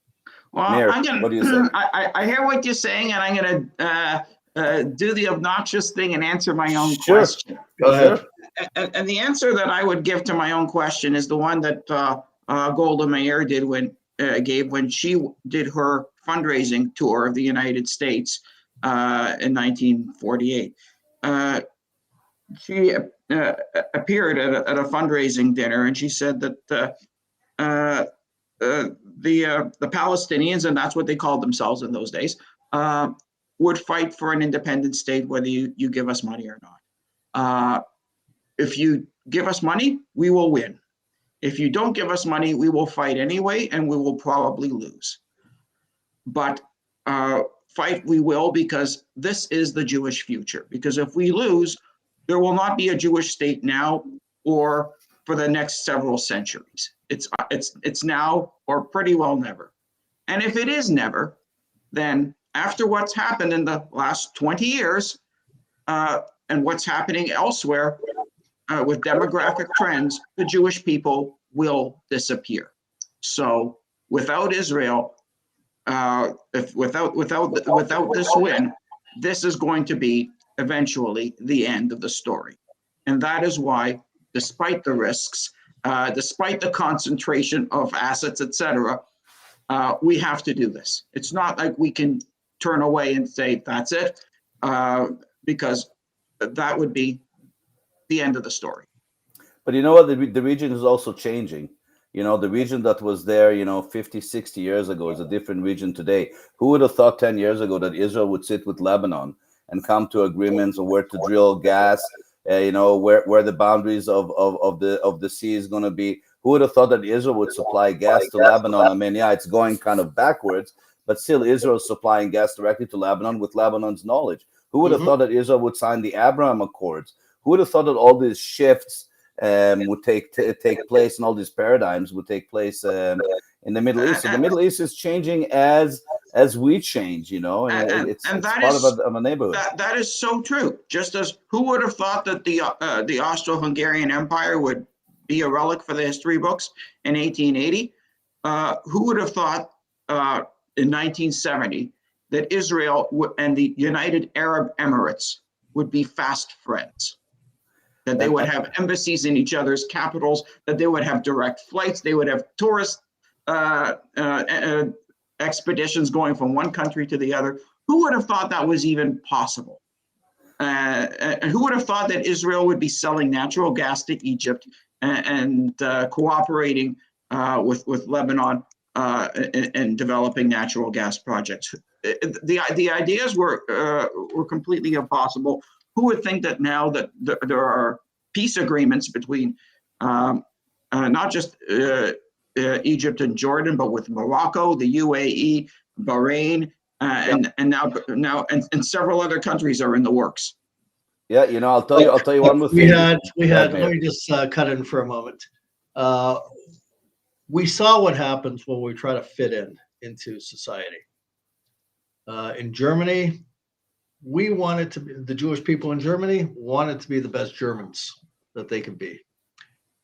Well, Meir, what do you say? I hear what you're saying, and I'm going to do the obnoxious thing and answer my own Sure. question. Go ahead. And the answer that I would give to my own question is the one that Golda Meir gave when she did her fundraising tour of the United States in 1948. She appeared at a fundraising dinner, and she said that the Palestinians, and that's what they called themselves in those days, would fight for an independent state whether you give us money or not. If you give us money, we will win. If you don't give us money, we will fight anyway, and we will probably lose. But fight we will, because this is the Jewish future. Because if we lose, there will not be a Jewish state now or for the next several centuries. It's now or pretty well never. And if it is never, then after what's happened in the last 20 years and what's happening elsewhere, with demographic trends, the Jewish people will disappear. So without Israel, without this win, this is going to be eventually the end of the story. And that is why, despite the risks, despite the concentration of assets, etc., we have to do this. It's not like we can turn away and say, that's it, because that would be the end of the story. But you know what? The region is also changing. You know, the region that was there, 50, 60 years ago is a different region today. Who would have thought 10 years ago that Israel would sit with Lebanon and come to agreements on where to drill gas, where the boundaries of the sea is going to be? Who would have thought that Israel would supply gas to Lebanon? I mean, yeah, it's going kind of backwards, but still Israel is supplying gas directly to Lebanon with Lebanon's knowledge. Who would have thought that Israel would sign the Abraham Accords? Who would have thought that all these shifts would take place, and all these paradigms would take place in the Middle East? So the Middle East is changing as we change, and it's part of a neighborhood. That is so true. Just as who would have thought that the Austro-Hungarian Empire would be a relic for the history books in 1880? Who would have thought in 1970 that Israel and the United Arab Emirates would be fast friends? That they would have embassies in each other's capitals, that they would have direct flights, they would have tourist expeditions going from one country to the other. Who would have thought that was even possible? And who would have thought that Israel would be selling natural gas to Egypt and cooperating with Lebanon in developing natural gas projects? The ideas were completely impossible. Who would think that now that there are peace agreements between not just Egypt and Jordan, but with Morocco, the UAE, Bahrain, and now several other countries are in the works. Yeah, I'll tell you one more thing. We had. Let me just cut in for a moment. We saw what happens when we try to fit into society. In Germany, the Jewish people in Germany wanted to be the best Germans that they could be.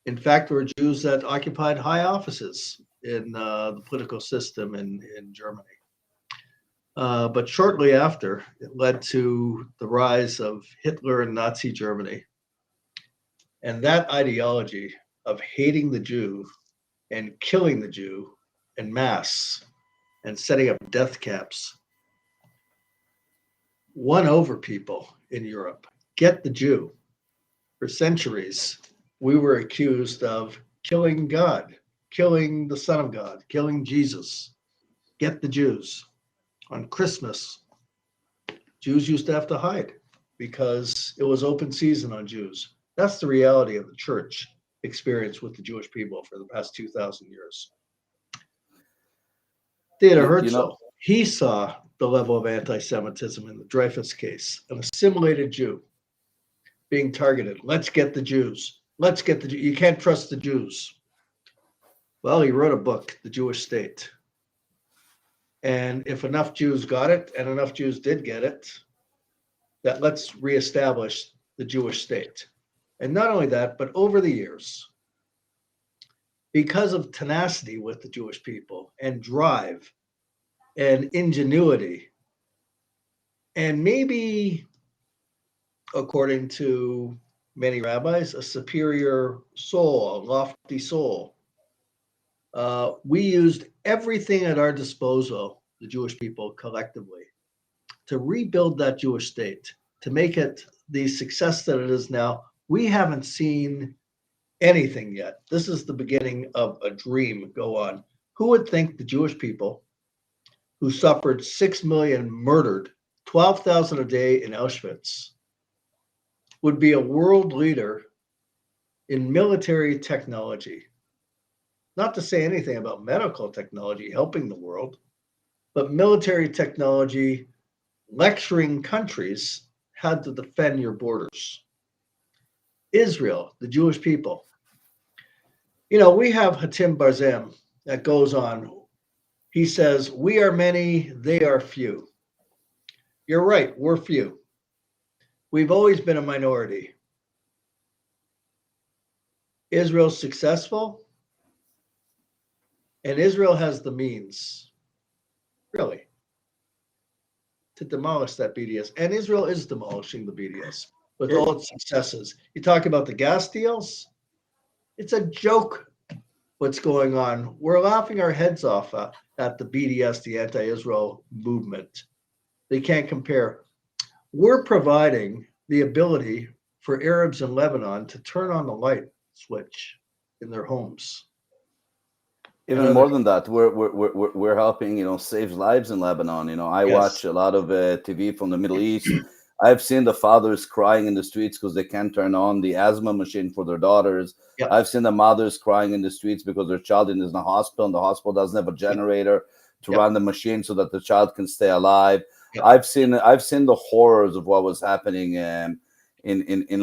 In fact, there were Jews that occupied high offices in the political system in Germany. But shortly after, it led to the rise of Hitler and Nazi Germany. And that ideology of hating the Jew and killing the Jew en masse and setting up death camps won over people in Europe. Get the Jew. For centuries, we were accused of killing God, killing the Son of God, killing Jesus. Get the Jews. On Christmas, Jews used to have to hide because it was open season on Jews. That's the reality of the church experience with the Jewish people for the past 2,000 years. Theodor Herzl, he saw the level of anti-Semitism in the Dreyfus case, an assimilated Jew being targeted. Let's get the Jews. Let's get the Jews. You can't trust the Jews. Well, he wrote a book, The Jewish State. And if enough Jews got it, and enough Jews did get it, that let's reestablish the Jewish state. And not only that, but over the years, because of tenacity with the Jewish people and drive and ingenuity, and maybe, according to many rabbis, a superior soul, a lofty soul, we used everything at our disposal, the Jewish people collectively, to rebuild that Jewish state, to make it the success that it is now. We haven't seen anything yet. This is the beginning of a dream go on. Who would think the Jewish people, who suffered 6 million murdered, 12,000 a day in Auschwitz, would be a world leader in military technology? Not to say anything about medical technology helping the world, but military technology lecturing countries how to defend your borders. Israel, the Jewish people. We have Hatim Barzam that goes on. He says, we are many, they are few. You're right, we're few. We've always been a minority. Israel's successful, and Israel has the means, really, to demolish that BDS. And Israel is demolishing the BDS with all its successes. You talk about the gas deals, it's a joke what's going on. We're laughing our heads off at the BDS, the anti-Israel movement. They can't compare. We're providing the ability for Arabs in Lebanon to turn on the light switch in their homes. Even more than that, we're helping, save lives in Lebanon. I watch a lot of TV from the Middle East. I've seen the fathers crying in the streets because they can't turn on the asthma machine for their daughters. Yep. I've seen the mothers crying in the streets because their child is in the hospital and the hospital doesn't have a generator to run the machine so that the child can stay alive. Yep. I've seen the horrors of what was happening in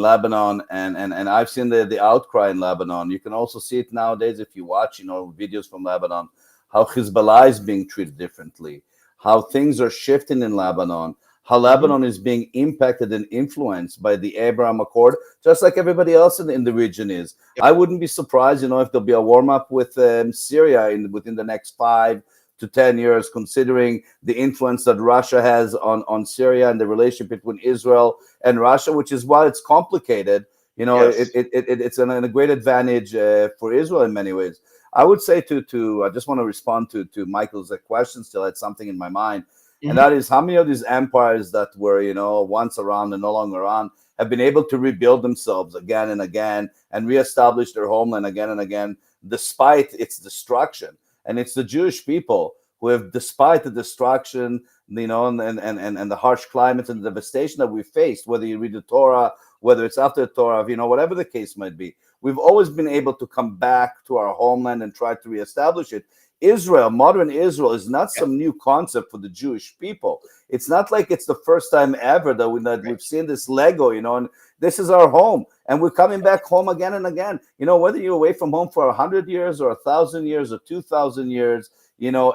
Lebanon, and I've seen the outcry in Lebanon. You can also see it nowadays if you watch, videos from Lebanon, how Hezbollah is being treated differently, how things are shifting in Lebanon, how Lebanon is being impacted and influenced by the Abraham Accord, just like everybody else in the region is. Yep. I wouldn't be surprised, if there'll be a warm-up with Syria within the next 5 to 10 years, considering the influence that Russia has on Syria and the relationship between Israel and Russia, which is why it's complicated. It's a great advantage for Israel in many ways. I would say I just want to respond to Michael's question. Still had something in my mind. And that is how many of these empires that were, once around and no longer around have been able to rebuild themselves again and again and reestablish their homeland again and again, despite its destruction. And it's the Jewish people who have, despite the destruction, and the harsh climates and the devastation that we faced, whether you read the Torah, whether it's after the Torah, whatever the case might be, we've always been able to come back to our homeland and try to reestablish it. Israel, modern Israel, is not some new concept for the Jewish people. It's not like it's the first time ever that we've seen this Lego, and this is our home, and we're coming back home again and again. Whether you're away from home for 100 years or 1,000 years or 2,000 years,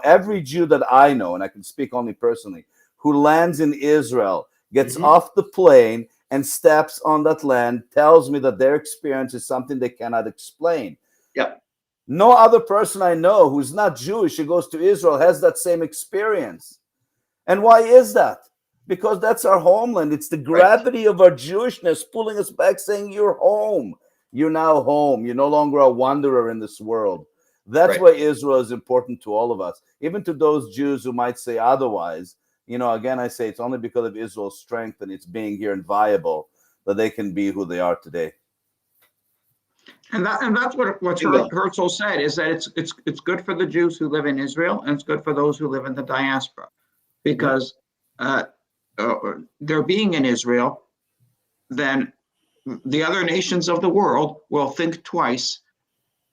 every Jew that I know, and I can speak only personally, who lands in Israel, gets off the plane and steps on that land, tells me that their experience is something they cannot explain. Yep. No other person I know who's not Jewish who goes to Israel has that same experience. And why is that? Because that's our homeland. It's the gravity of our Jewishness pulling us back, saying, you're home. You're now home. You're no longer a wanderer in this world. That's why Israel is important to all of us, even to those Jews who might say otherwise. Again, I say it's only because of Israel's strength and its being here and viable that they can be who they are today. And that's what Herzl said, is that it's good for the Jews who live in Israel, and it's good for those who live in the diaspora, because their being in Israel, then the other nations of the world will think twice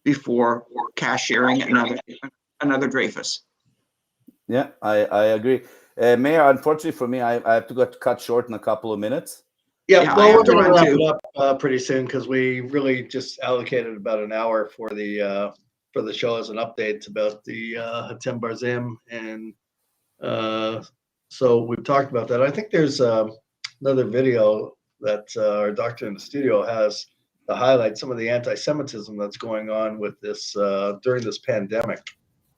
before cashiering another Dreyfus. Yeah, I agree. Meir, unfortunately for me, I have to get cut short in a couple of minutes. Yeah, well, we're going to wrap it up pretty soon because we really just allocated about an hour for the show as an update about the Hatem Barzim, and so we've talked about that. I think there's another video that our doctor in the studio has to highlight some of the anti-Semitism that's going on with this during this pandemic,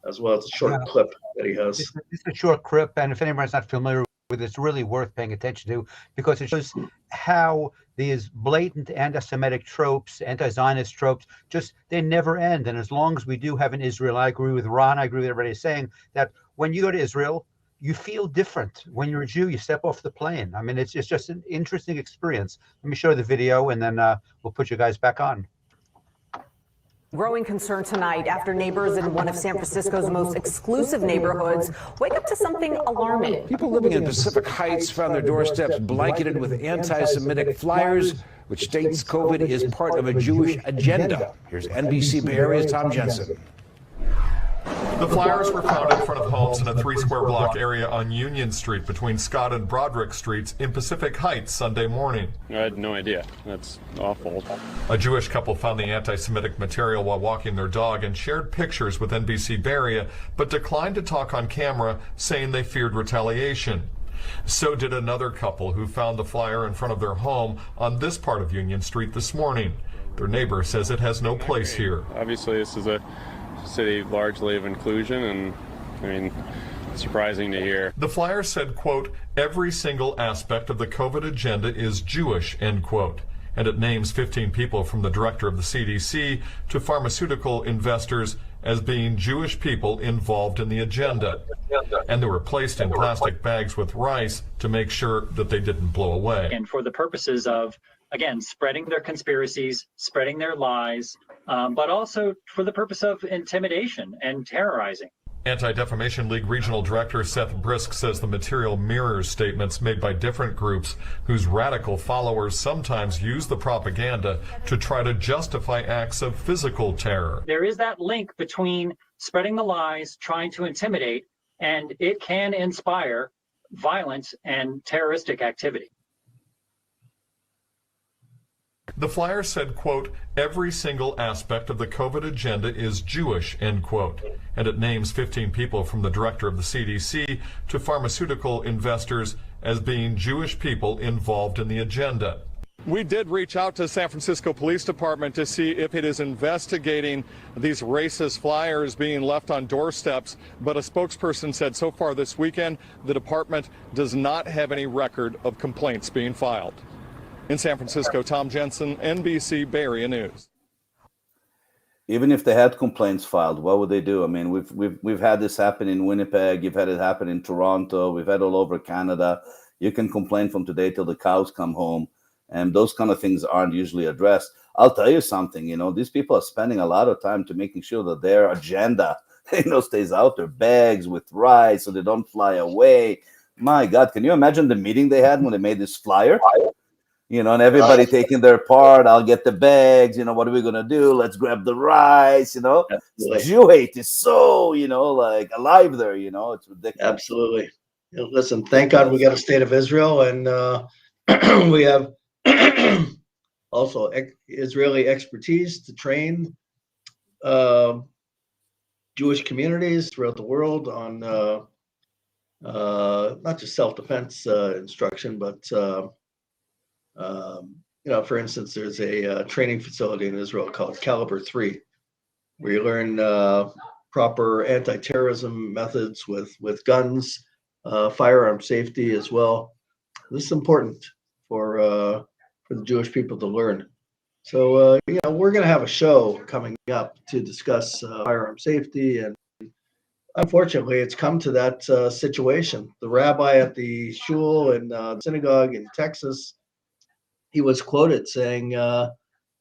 as well as a short clip that he has. It's a short clip, and if anyone's not familiar with it, it's really worth paying attention to because it shows how these blatant anti-Semitic tropes, anti-Zionist tropes, they never end. And as long as we do have an Israel, I agree with Ron, I agree with everybody saying that when you go to Israel, you feel different. When you're a Jew, you step off the plane. I mean, it's just an interesting experience. Let me show you the video, and then we'll put you guys back on. Growing concern tonight after neighbors in one of San Francisco's most exclusive neighborhoods wake up to something alarming. People living in Pacific Heights found their doorsteps blanketed with anti-Semitic flyers, which states COVID is part of a Jewish agenda. Here's NBC Bay Area's Tom Jensen. The flyers were found in front of homes in a 3-square-block area on Union Street between Scott and Broderick Streets in Pacific Heights Sunday morning. I had no idea. That's awful. A Jewish couple found the anti-Semitic material while walking their dog and shared pictures with NBC Bay Area, but declined to talk on camera, saying they feared retaliation. So did another couple who found the flyer in front of their home on this part of Union Street this morning. Their neighbor says it has no place here. Obviously, this is a city largely of inclusion, and I mean, surprising to hear. The flyer said, quote, every single aspect of the COVID agenda is Jewish, end quote. And it names 15 people from the director of the CDC to pharmaceutical investors as being Jewish people involved in the agenda. And they were placed in plastic bags with rice to make sure that they didn't blow away. And for the purposes of, again, spreading their conspiracies, spreading their lies, but also for the purpose of intimidation and terrorizing. Anti-Defamation League Regional Director Seth Brisk says the material mirrors statements made by different groups whose radical followers sometimes use the propaganda to try to justify acts of physical terror. There is that link between spreading the lies, trying to intimidate, and it can inspire violence and terroristic activity. The flyer said, quote, every single aspect of the COVID agenda is Jewish, end quote. And it names 15 people from the director of the CDC to pharmaceutical investors as being Jewish people involved in the agenda. We did reach out to San Francisco Police Department to see if it is investigating these racist flyers being left on doorsteps, but a spokesperson said so far this weekend the department does not have any record of complaints being filed. In San Francisco, Tom Jensen, NBC Bay Area News. Even if they had complaints filed, what would they do? I mean, we've had this happen in Winnipeg. You've had it happen in Toronto. We've had all over Canada. You can complain from today till the cows come home, and those kind of things aren't usually addressed. I'll tell you something. These people are spending a lot of time to making sure that their agenda, stays out their bags with rice so they don't fly away. My God, can you imagine the meeting they had when they made this flyer? And everybody taking their part. I'll get the bags. What are we going to do? Let's grab the rice. Jew hate is so, alive there. It's ridiculous. Absolutely. Listen, thank God we got a state of Israel, and we have also Israeli expertise to train Jewish communities throughout the world on not just self-defense instruction, but for instance, there's a training facility in Israel called Caliber 3, where you learn proper anti-terrorism methods with guns, firearm safety as well. This is important for the Jewish people to learn. So, we're going to have a show coming up to discuss firearm safety, and unfortunately, it's come to that situation. The rabbi at the shul and synagogue in Texas, he was quoted saying,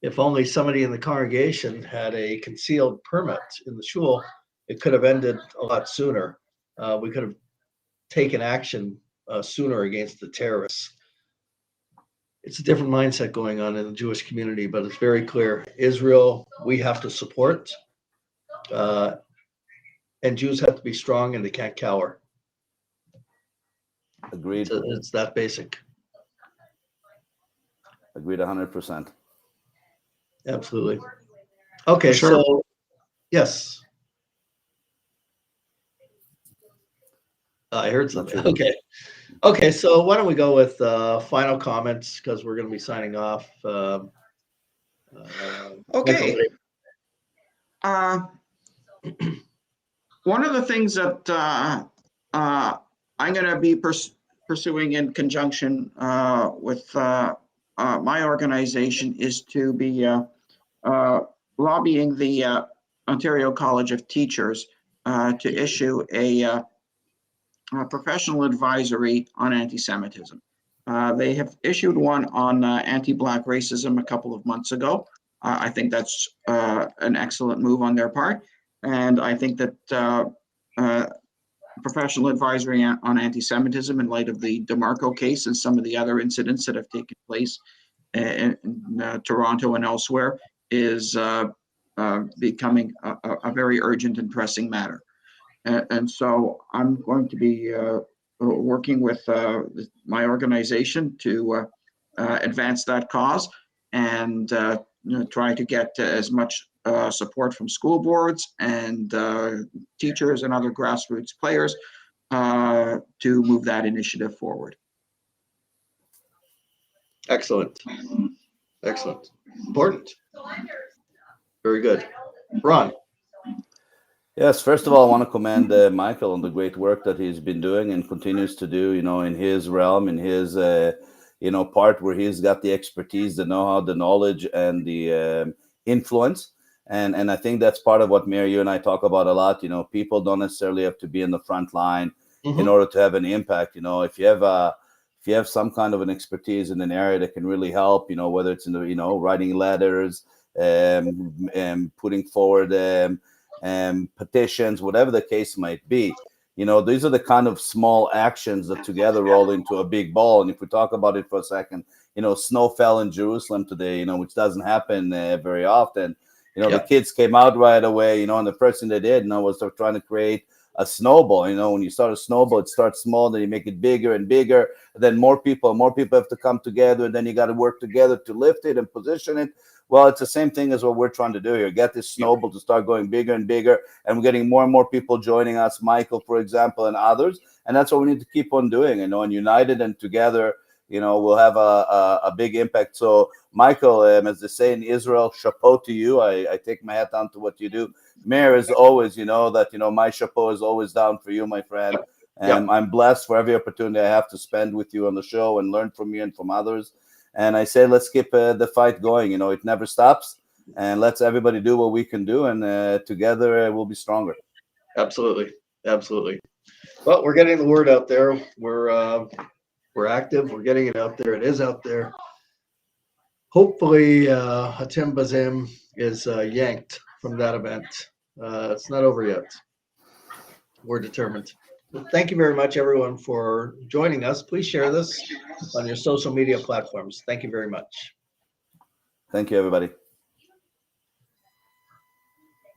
if only somebody in the congregation had a concealed permit in the shul, it could have ended a lot sooner. We could have taken action sooner against the terrorists. It's a different mindset going on in the Jewish community, but it's very clear. Israel, we have to support, and Jews have to be strong, and they can't cower. Agreed. It's that basic. Agreed 100%. Absolutely. Okay, Sure. so yes. I heard something. Okay, so why don't we go with final comments, because we're going to be signing off. Okay. One of the things that I'm going to be pursuing in conjunction with my organization is to be lobbying the Ontario College of Teachers to issue a professional advisory on anti-Semitism. They have issued one on anti-Black racism a couple of months ago. I think that's an excellent move on their part. And I think that professional advisory on anti-Semitism in light of the DeMarco case and some of the other incidents that have taken place in Toronto and elsewhere is becoming a very urgent and pressing matter. And so I'm going to be working with my organization to advance that cause and try to get as much support from school boards and teachers and other grassroots players to move that initiative forward. Excellent. Excellent. Important. Very good. Ron. Yes, first of all, I want to commend Michael on the great work that he's been doing and continues to do, in his realm, in his, part where he's got the expertise, the know-how, the knowledge, and the influence. And I think that's part of what, Meir, you and I talk about a lot. People don't necessarily have to be in the front line in order to have an impact. If you have some kind of an expertise in an area that can really help, whether it's in the, writing letters, putting forward petitions, whatever the case might be, these are the kind of small actions that together roll into a big ball. And if we talk about it for a second, snow fell in Jerusalem today, which doesn't happen very often. The kids came out right away, and the first thing they did, was they're trying to create a snowball. When you start a snowball, it starts small, then you make it bigger and bigger. Then more people have to come together. And then you got to work together to lift it and position it. Well, it's the same thing as what we're trying to do here. Get this snowball to start going bigger and bigger. And we're getting more and more people joining us, Michael, for example, and others. And that's what we need to keep on doing, and united and together, we'll have a big impact. So, Michael, as they say in Israel, chapeau to you. I take my hat down to what you do. Meir, as always, my chapeau is always down for you, my friend. And I'm blessed for every opportunity I have to spend with you on the show and learn from you and from others. And I say, let's keep the fight going. It never stops. And let's everybody do what we can do. And together we'll be stronger. Absolutely. Absolutely. Well, we're getting the word out there. We're active. We're getting it out there. It is out there. Hopefully, Hatem Bazem is yanked from that event. It's not over yet. We're determined. Well, thank you very much, everyone, for joining us. Please share this on your social media platforms. Thank you very much. Thank you, everybody.